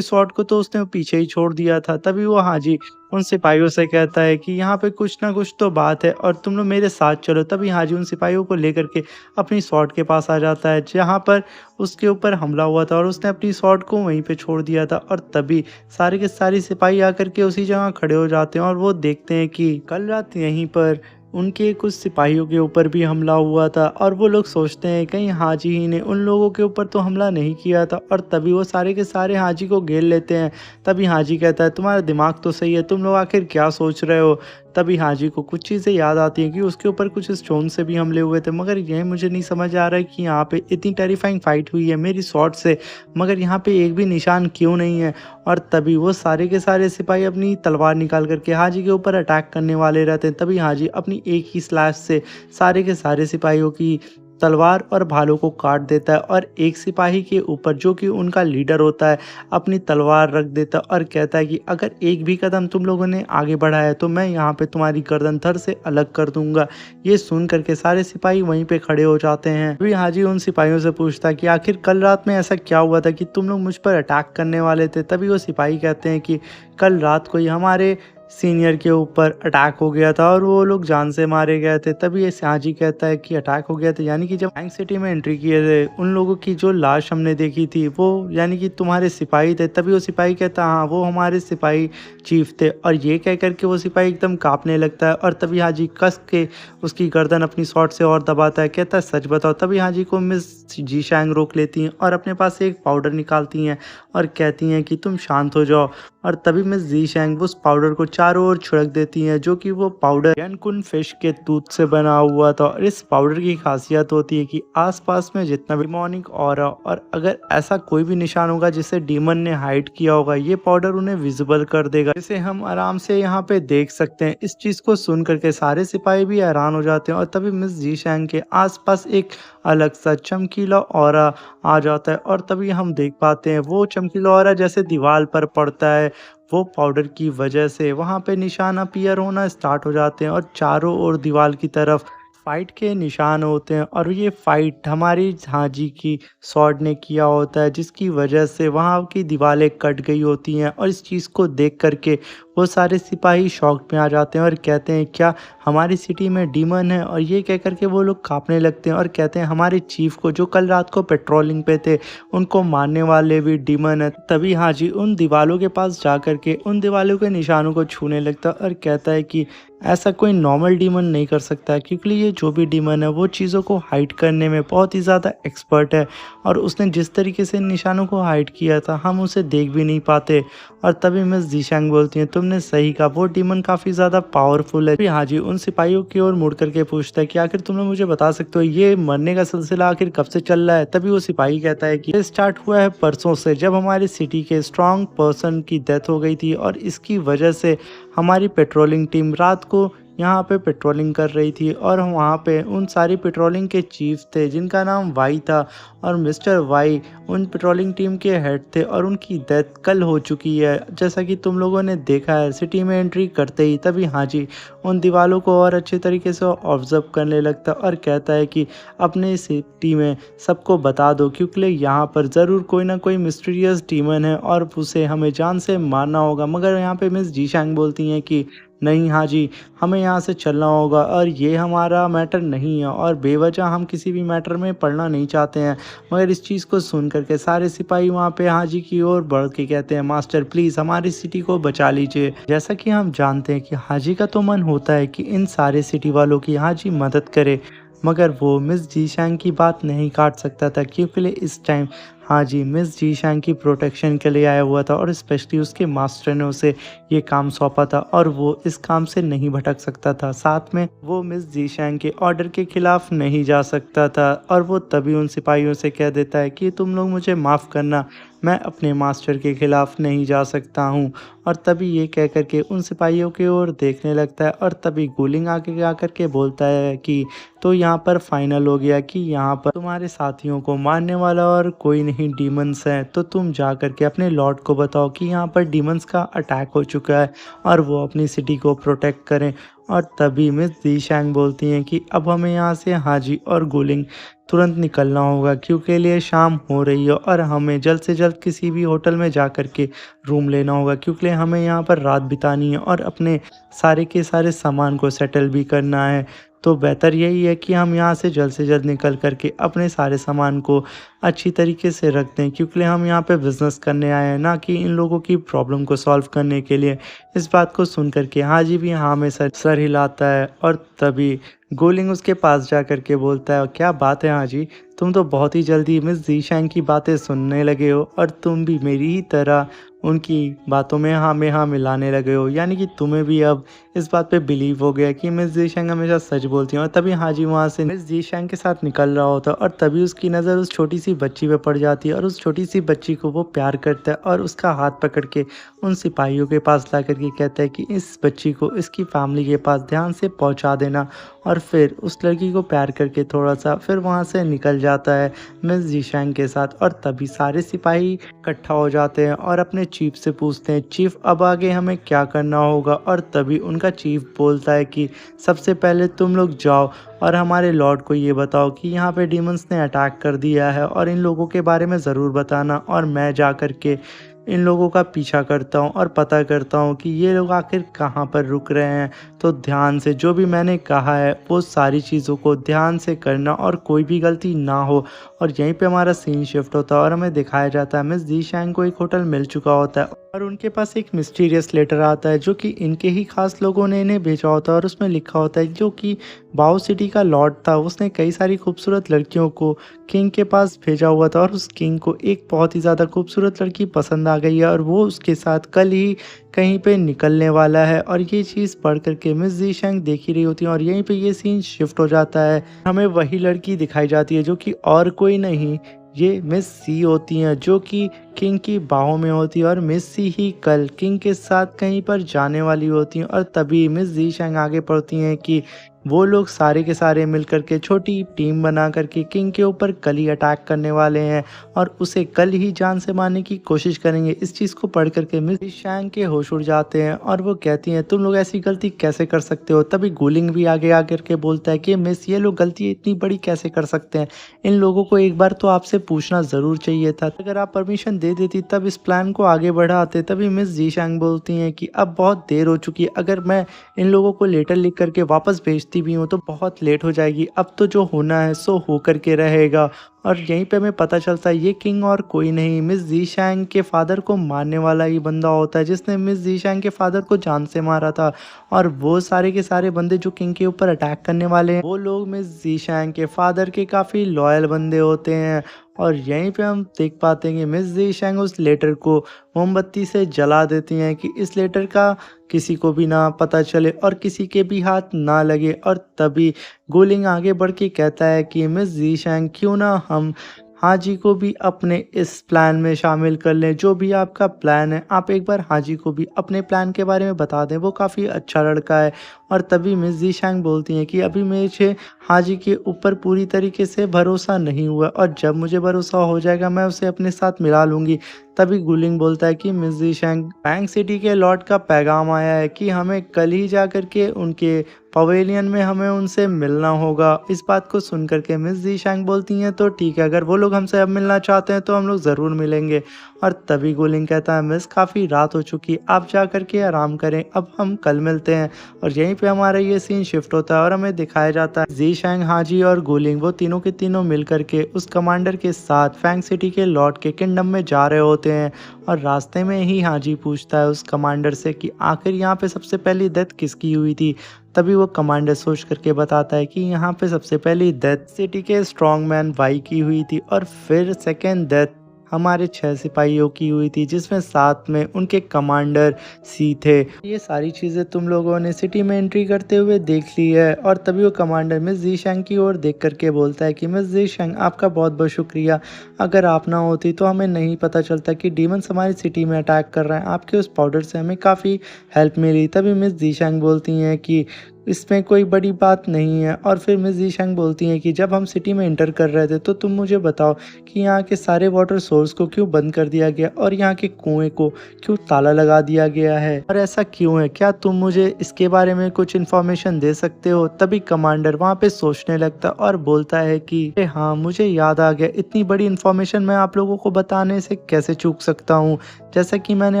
शॉट को तो उसने पीछे ही छोड़ दिया था। तभी वो हाजी उन सिपाहियों से कहता है कि यहाँ पे कुछ ना कुछ तो बात है और तुम लोग मेरे साथ चलो। तभी हाजी उन सिपाहियों को लेकर के अपनी शॉट के पास आ जाता है जहाँ पर उसके ऊपर हमला हुआ था और उसने अपनी शॉट को वहीं पे छोड़ दिया था। और तभी सारे के सारे सिपाही आकर के उसी जगह खड़े हो जाते हैं और वो देखते हैं कि कल रात यहीं पर उनके कुछ सिपाहियों के ऊपर भी हमला हुआ था और वो लोग सोचते हैं कहीं हाजी ही ने उन लोगों के ऊपर तो हमला नहीं किया था। और तभी वो सारे के सारे हाजी को घेर लेते हैं। तभी हाजी कहता है तुम्हारा दिमाग तो सही है, तुम लोग आखिर क्या सोच रहे हो। तभी हाजी को कुछ चीज़ें याद आती हैं कि उसके ऊपर कुछ स्टोन से भी हमले हुए थे, मगर यह मुझे नहीं समझ आ रहा है कि यहाँ पे इतनी टेरिफाइंग फाइट हुई है मेरी शॉट से, मगर यहाँ पे एक भी निशान क्यों नहीं है। और तभी वो सारे के सारे सिपाही अपनी तलवार निकाल करके हाजी के ऊपर अटैक करने वाले रहते हैं। तभी हाजी अपनी एक ही स्लैश से सारे के सारे सिपाहियों की तलवार और भालों को काट देता है और एक सिपाही के ऊपर जो कि उनका लीडर होता है अपनी तलवार रख देता है और कहता है कि अगर एक भी कदम तुम लोगों ने आगे बढ़ाया तो मैं यहाँ पे तुम्हारी गर्दन धड़ से अलग कर दूंगा। ये सुन करके सारे सिपाही वहीं पे खड़े हो जाते हैं। अभी हाजी उन सिपाहियों से पूछता है कि आखिर कल रात में ऐसा क्या हुआ था कि तुम लोग मुझ पर अटैक करने वाले थे। तभी वो सिपाही कहते हैं कि कल रात को ही हमारे सीनियर के ऊपर अटैक हो गया था और वो लोग जान से मारे गए थे। तभी ये हाजी कहता है कि अटैक हो गया था, यानी कि जब फैंग सिटी में एंट्री किए थे उन लोगों की जो लाश हमने देखी थी वो यानी कि तुम्हारे सिपाही थे। तभी वो सिपाही कहता है हाँ वो हमारे सिपाही चीफ थे। और ये कह करके वो सिपाही एकदम कांपने लगता है और तभी हाजी कस के उसकी गर्दन अपनी शॉट से और दबाता है, कहता है सच बताओ। तभी हाजी को मिस जी शैंग रोक लेती हैं और अपने पास एक पाउडर निकालती हैं और कहती हैं कि तुम शांत हो जाओ। और तभी मिस जी शैंग उस पाउडर को चारों ओर छिड़क देती हैं, जो कि वो पाउडर यनकुन फिश के दूध से बना हुआ था। और इस पाउडर की खासियत होती है कि आसपास में जितना भी डिमोनिक ऑरा और अगर ऐसा कोई भी निशान होगा जिसे डीमन ने हाइड किया होगा, ये पाउडर उन्हें विजिबल कर देगा, जिसे हम आराम से यहाँ पे देख सकते हैं। इस चीज को सुन करके सारे सिपाही भी हैरान हो जाते हैं और तभी मिस जीशैंग के आसपास एक अलग सा चमकीला ऑरा आ जाता है और तभी हम देख पाते हैं वो चमकीला ऑरा जैसे दीवार पर पड़ता है। वो पाउडर की वजह से वहाँ पे निशान अपीयर होना स्टार्ट हो जाते हैं और चारों ओर दीवार की तरफ फाइट के निशान होते हैं। और ये फाइट हमारी झांझी की स्वॉर्ड ने किया होता है, जिसकी वजह से वहाँ की दीवारें कट गई होती हैं। और इस चीज़ को देख करके वो सारे सिपाही शॉक में आ जाते हैं और कहते हैं क्या हमारी सिटी में डीमन है। और ये कह करके वो लोग कांपने लगते हैं और कहते हैं हमारे चीफ को जो कल रात को पेट्रोलिंग पे थे उनको मारने वाले भी डीमन है। तभी हाजी उन दीवालों के पास जा करके उन दीवालों के निशानों को छूने लगता है और कहता है कि ऐसा कोई नॉर्मल डीमन नहीं कर सकता, क्योंकि ये जो भी डीमन है वो चीज़ों को हाइड करने में बहुत ही ज़्यादा एक्सपर्ट है। और उसने जिस तरीके से निशानों को हाइड किया था हम उसे देख भी नहीं पाते। और तभी मिस जीशैंग बोलती हैं तुमने सही कहा, वो डीमन काफ़ी ज़्यादा पावरफुल है। हाँ जी उन सिपाहियों की ओर मुड़ करके पूछता है कि आखिर तुम लोग मुझे बता सकते हो ये मरने का सिलसिला आखिर कब से चल रहा है। तभी वो सिपाही कहता है कि ये स्टार्ट हुआ है परसों से, जब हमारी सिटी के स्ट्रॉन्ग पर्सन की डेथ हो गई थी। और इसकी वजह से हमारी पेट्रोलिंग टीम रात को यहाँ पे पेट्रोलिंग कर रही थी और वहाँ पे उन सारी पेट्रोलिंग के चीफ थे जिनका नाम वाई था। और मिस्टर वाई उन पेट्रोलिंग टीम के हेड थे और उनकी डेथ कल हो चुकी है, जैसा कि तुम लोगों ने देखा है सिटी में एंट्री करते ही। तभी हाजी उन दीवालों को और अच्छे तरीके से ऑब्जर्व करने लगता और कहता है कि अपने सिटी में सबको बता दो, क्योंकि यहाँ पर ज़रूर कोई ना कोई मिस्टीरियस डीमन है और उसे हमें जान से मारना होगा। मगर यहाँ पे मिस जीशैंग बोलती हैं कि नहीं हाजी हमें यहाँ से चलना होगा और ये हमारा मैटर नहीं है और बेवजह हम किसी भी मैटर में पढ़ना नहीं चाहते हैं। मगर इस चीज़ को सुन करके सारे सिपाही वहाँ पे हाजी की ओर बढ़ के कहते हैं मास्टर प्लीज़ हमारी सिटी को बचा लीजिए। जैसा कि हम जानते हैं कि हाजी का तो मन होता है कि इन सारे सिटी वालों की हाजी मदद करे, मगर वो मिस जीशैंग की बात नहीं काट सकता था, क्योंकि इस टाइम हाजी मिस जीशैंग की प्रोटेक्शन के लिए आया हुआ था और स्पेशली उसके मास्टर ने उसे ये काम सौंपा था और वो इस काम से नहीं भटक सकता था। साथ में वो मिस जीशैंग के ऑर्डर के खिलाफ नहीं जा सकता था। और वो तभी उन सिपाहियों से कह देता है कि तुम लोग मुझे माफ़ करना, मैं अपने मास्टर के खिलाफ नहीं जा सकता हूँ। और तभी ये कह करके उन सिपाहियों की ओर देखने लगता है और तभी गुलिंग आके आकर के बोलता है कि तो यहाँ पर फाइनल हो गया कि यहाँ पर तुम्हारे साथियों को मारने वाला और कोई नहीं डीमंस है। तो तुम जा करके अपने लॉर्ड को बताओ कि यहाँ पर डीमंस का अटैक हो चुका है और वो अपनी सिटी को प्रोटेक्ट करें। और तभी मिस जीशैंग बोलती हैं कि अब हमें यहाँ से हाजी और गुलिंग तुरंत निकलना होगा, क्योंकि लिए शाम हो रही है और हमें जल्द से जल्द किसी भी होटल में जा कर के रूम लेना होगा, क्योंकि हमें यहाँ पर रात बितानी है और अपने सारे के सारे सामान को सेटल भी करना है। तो बेहतर यही है कि हम यहाँ से जल्द निकल करके अपने सारे सामान को अच्छी तरीके से रख दें, क्योंकि हम यहाँ पे बिज़नेस करने आए हैं, ना कि इन लोगों की प्रॉब्लम को सॉल्व करने के लिए। इस बात को सुन करके हाजी भी हाँ में सर हिलाता है और तभी गोलिंग उसके पास जा कर के बोलता है क्या बात है हाजी, तुम तो बहुत ही जल्दी मिस जीशैंग की बातें सुनने लगे हो और तुम भी मेरी ही तरह उनकी बातों में हाँ मिलाने लगे हो, यानी कि तुम्हें भी अब इस बात पे बिलीव हो गया कि मिस जीशैंग हमेशा सच बोलती हैं। और तभी हाजी वहाँ से मिस जीशैंग के साथ निकल रहा होता है और तभी उसकी नज़र उस छोटी सी बच्ची पे पड़ जाती है और उस छोटी सी बच्ची को वो प्यार करता है और उसका हाथ पकड़ के उन सिपाहियों के पास ला करके कहता है कि इस बच्ची को इसकी फैमिली के पास ध्यान से पहुँचा देना। और फिर उस लड़की को प्यार करके थोड़ा सा फिर वहाँ से निकल जाता है मिस जीशैंग के साथ। और तभी सारे सिपाही इकट्ठा हो जाते हैं और अपने चीफ से पूछते हैं चीफ अब आगे हमें क्या करना होगा। और तभी उनका चीफ बोलता है कि सबसे पहले तुम लोग जाओ और हमारे लॉर्ड को ये बताओ कि यहाँ पे डीमंस ने अटैक कर दिया है और इन लोगों के बारे में ज़रूर बताना, और मैं जा कर के इन लोगों का पीछा करता हूँ और पता करता हूँ कि ये लोग आखिर कहाँ पर रुक रहे हैं। तो ध्यान से जो भी मैंने कहा है वो सारी चीज़ों को ध्यान से करना और कोई भी गलती ना हो। और यहीं पे हमारा सीन शिफ्ट होता है और हमें दिखाया जाता है मिस ज़ीशैंग को एक होटल मिल चुका होता है और उनके पास एक मिस्टीरियस लेटर आता है जो कि इनके ही खास लोगों ने इन्हें भेजा होता है और उसमें लिखा होता है जो कि बाओ सिटी का लॉर्ड था, उसने कई सारी खूबसूरत लड़कियों को किंग के पास भेजा हुआ था और उस किंग को एक बहुत ही ज़्यादा खूबसूरत लड़की पसंद आ गई है और वो उसके साथ कल ही कहीं पे निकलने वाला है। और ये चीज़ पढ़ कर के मिस ज़ीशैंग देख ही रही होती है और यहीं पे ये सीन शिफ्ट हो जाता है। हमें वही लड़की दिखाई जाती है जो कि और कोई नहीं, ये मिस सी होती हैं जो कि किंग की बाहों में होती है और मिस सी ही कल किंग के साथ कहीं पर जाने वाली होती हैं। और तभी मिस ज़ीशैंग आगे बढ़ती हैं कि वो लोग सारे के सारे मिलकर के छोटी टीम बना करके किंग के ऊपर कल ही अटैक करने वाले हैं और उसे कल ही जान से मारने की कोशिश करेंगे। इस चीज़ को पढ़ करके मिस ज़ीशैंग के होश उड़ जाते हैं और वो कहती हैं तुम लोग ऐसी गलती कैसे कर सकते हो। तभी गुलिंग भी आगे आकर के बोलता है कि मिस ये लोग गलती इतनी बड़ी कैसे कर सकते हैं, इन लोगों को एक बार तो आपसे पूछना ज़रूर चाहिए था, अगर आप परमिशन दे देती तब इस प्लान को आगे बढ़ाते। तभी मिस ज़ीशैंग बोलती हैं कि अब बहुत देर हो चुकी है, अगर मैं इन लोगों को लेटर लिख करके वापस भेजती भी हूँ तो बहुत लेट हो जाएगी, अब तो जो होना है सो हो करके रहेगा। और यहीं पे हमें पता चलता है ये किंग और कोई नहीं मिस ज़ीशैंग के फादर को मारने वाला ही बंदा होता है जिसने मिस ज़ीशैंग के फादर को जान से मारा था। और वो सारे के सारे बंदे जो किंग के ऊपर अटैक करने वाले हैं वो लोग मिस ज़ीशैंग के फादर के काफ़ी लॉयल बंदे होते हैं। और यहीं पे हम देख पाते हैं कि मिस ज़ीशैंग उस लेटर को मोमबत्ती से जला देती हैं कि इस लेटर का किसी को भी ना पता चले और किसी के भी हाथ ना लगे। और तभी गुलिंग आगे बढ़ के कहता है कि मिस ज़ीशैंग क्यों ना हम हाजी को भी अपने इस प्लान में शामिल कर लें, जो भी आपका प्लान है आप एक बार हाजी को भी अपने प्लान के बारे में बता दें, वो काफ़ी अच्छा लड़का है। और तभी मिस ज़ीशैंग बोलती हैं कि अभी मुझे हाजी के ऊपर पूरी तरीके से भरोसा नहीं हुआ और जब मुझे भरोसा हो जाएगा मैं उसे अपने साथ मिला लूँगी। तभी गुलिंग बोलता है कि मिस ज़ीशैंग बैंक सिटी के लॉर्ड का पैगाम आया है कि हमें कल ही जा कर के उनके पवेलियन में हमें उनसे मिलना होगा। इस बात को सुन कर के मिस ज़ीशैंग बोलती हैं तो ठीक है, अगर वो लोग हमसे अब मिलना चाहते हैं तो हम लोग ज़रूर मिलेंगे। और तभी गुलिंग कहता है मिस काफ़ी रात हो चुकी है, आप जा कर के आराम करें, अब हम कल मिलते हैं। और यहीं पे हमारा ये सीन शिफ्ट होता है और हमें दिखाया जाता है ज़ीशैंग, हाजी और गुलिंग वो तीनों के तीनों मिल कर के उस कमांडर के साथ फैंग सिटी के लॉर्ड के किंगडम में जा रहे होते हैं। और रास्ते में ही हाजी पूछता है उस कमांडर से कि आखिर यहाँ पे सबसे पहली डेथ किसकी हुई थी। तभी वो कमांडर सोच करके बताता है कि यहाँ पे सबसे पहली डेथ सिटी के स्ट्रॉन्ग मैन वाई की हुई थी और फिर सेकेंड डेथ हमारे 6 सिपाहियों की हुई थी जिसमें साथ में उनके कमांडर सी थे। ये सारी चीज़ें तुम लोगों ने सिटी में एंट्री करते हुए देख ली है। और तभी वो कमांडर मिस ज़ीशैंग की ओर देख करके बोलता है कि मिस ज़ीशैंग आपका बहुत बहुत शुक्रिया, अगर आप ना होती तो हमें नहीं पता चलता कि डीमंस हमारी सिटी में अटैक कर रहे हैं, आपके उस पाउडर से हमें काफ़ी हेल्प मिली। तभी मिस ज़ीशैंग बोलती हैं कि इसमें कोई बड़ी बात नहीं है। और फिर मिस ज़ीशैंग बोलती हैं कि जब हम सिटी में एंटर कर रहे थे तो तुम मुझे बताओ कि यहाँ के सारे वाटर सोर्स को क्यों बंद कर दिया गया और यहाँ के कुएं को क्यों ताला लगा दिया गया है और ऐसा क्यों है, क्या तुम मुझे इसके बारे में कुछ इन्फॉर्मेशन दे सकते हो। तभी कमांडर वहाँ पे सोचने लगता और बोलता है कि हाँ मुझे याद आ गया, इतनी बड़ी इन्फॉर्मेशन मैं आप लोगों को बताने से कैसे चूक सकता हूँ। जैसा कि मैंने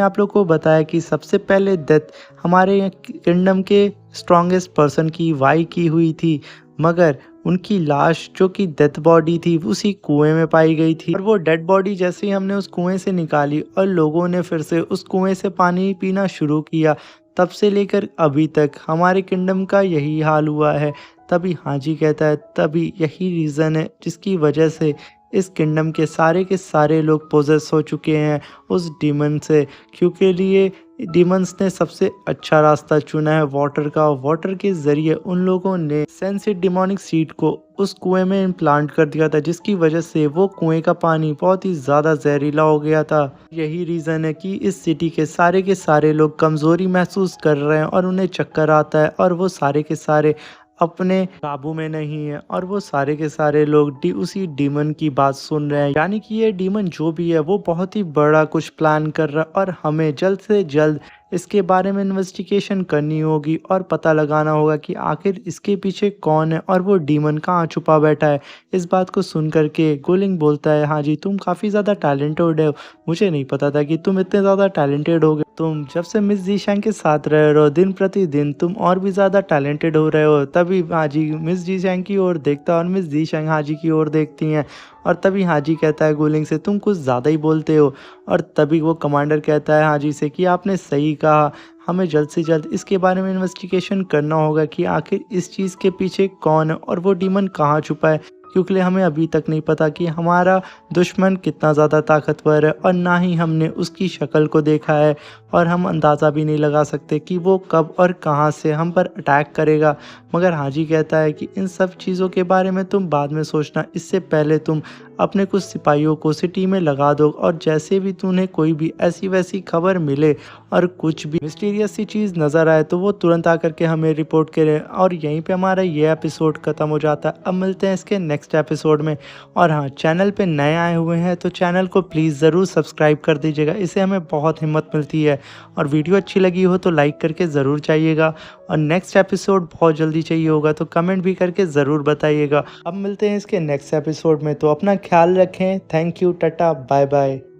आप लोगों को बताया कि सबसे पहले डेथ हमारे किंगडम के स्ट्रॉन्गेस्ट पर्सन की वाई की हुई थी, मगर उनकी लाश जो कि डेथ बॉडी थी उसी कुएं में पाई गई थी। और वो डेड बॉडी जैसे ही हमने उस कुएं से निकाली और लोगों ने फिर से उस कुएं से पानी पीना शुरू किया, तब से लेकर अभी तक हमारे किंगडम का यही हाल हुआ है। तभी हाजी कहता है तभी यही रीज़न है जिसकी वजह से इस किंगडम के सारे लोग पोजेस हो चुके हैं उस डीमन से, क्योंकि लिए डीमंस ने सबसे अच्छा रास्ता चुना है वाटर का। वाटर के ज़रिए उन लोगों ने सेंसिड डिमोनिक सीड को उस कुएं में इम्प्लांट कर दिया था, जिसकी वजह से वो कुएं का पानी बहुत ही ज़्यादा जहरीला हो गया था। यही रीज़न है कि इस सिटी के सारे लोग कमज़ोरी महसूस कर रहे हैं और उन्हें चक्कर आता है और वो सारे के सारे अपने काबू में नहीं है और वो सारे के सारे लोग उसी डीमन की बात सुन रहे हैं। यानी कि ये डीमन जो भी है वो बहुत ही बड़ा कुछ प्लान कर रहा है और हमें जल्द से जल्द इसके बारे में इन्वेस्टिगेशन करनी होगी और पता लगाना होगा कि आखिर इसके पीछे कौन है और वो डीमन कहाँ छुपा बैठा है। इस बात को सुन कर के गोलिंग बोलता है, हाँ जी, तुम काफ़ी ज़्यादा टैलेंटेड हो। मुझे नहीं पता था कि तुम इतने ज़्यादा टैलेंटेड होगे। तुम जब से मिस जीशांग के साथ रह रहे हो दिन प्रतिदिन तुम और भी ज़्यादा टैलेंटेड हो रहे हो। तभी हाजी मिस जीशांग की ओर देखता है और मिस जीशांग हाजी की ओर देखती हैं। और तभी हाजी कहता है गोलिंग से, तुम कुछ ज़्यादा ही बोलते हो। और तभी वो कमांडर कहता है हाजी से कि आपने सही कहा, हमें जल्द से जल्द इसके बारे में इन्वेस्टिगेशन करना होगा कि आखिर इस चीज़ के पीछे कौन है और वो डीमन कहाँ छुपा है। क्योंकि हमें अभी तक नहीं पता कि हमारा दुश्मन कितना ज़्यादा ताकतवर है और ना ही हमने उसकी शक्ल को देखा है। और हम अंदाज़ा भी नहीं लगा सकते कि वो कब और कहाँ से हम पर अटैक करेगा। मगर हाजी कहता है कि इन सब चीज़ों के बारे में तुम बाद में सोचना, इससे पहले तुम अपने कुछ सिपाहियों को सिटी में लगा दो और जैसे भी तुम्हें कोई भी ऐसी वैसी खबर मिले और कुछ भी मिस्टीरियस सी चीज़ नज़र आए तो वो तुरंत आकर के हमें रिपोर्ट करें। और यहीं पे हमारा ये एपिसोड ख़त्म हो जाता है। अब मिलते हैं इसके नेक्स्ट एपिसोड में। और हाँ, चैनल पे नए आए हुए हैं तो चैनल को प्लीज़ ज़रूर सब्सक्राइब कर दीजिएगा, इससे हमें बहुत हिम्मत मिलती है। और वीडियो अच्छी लगी हो तो लाइक करके ज़रूर जाइएगा। और नेक्स्ट एपिसोड बहुत जल्दी चाहिए होगा तो कमेंट भी करके ज़रूर बताइएगा। अब मिलते हैं इसके नेक्स्ट एपिसोड में, तो अपना ख्याल रखें। Thank you, tata, bye bye.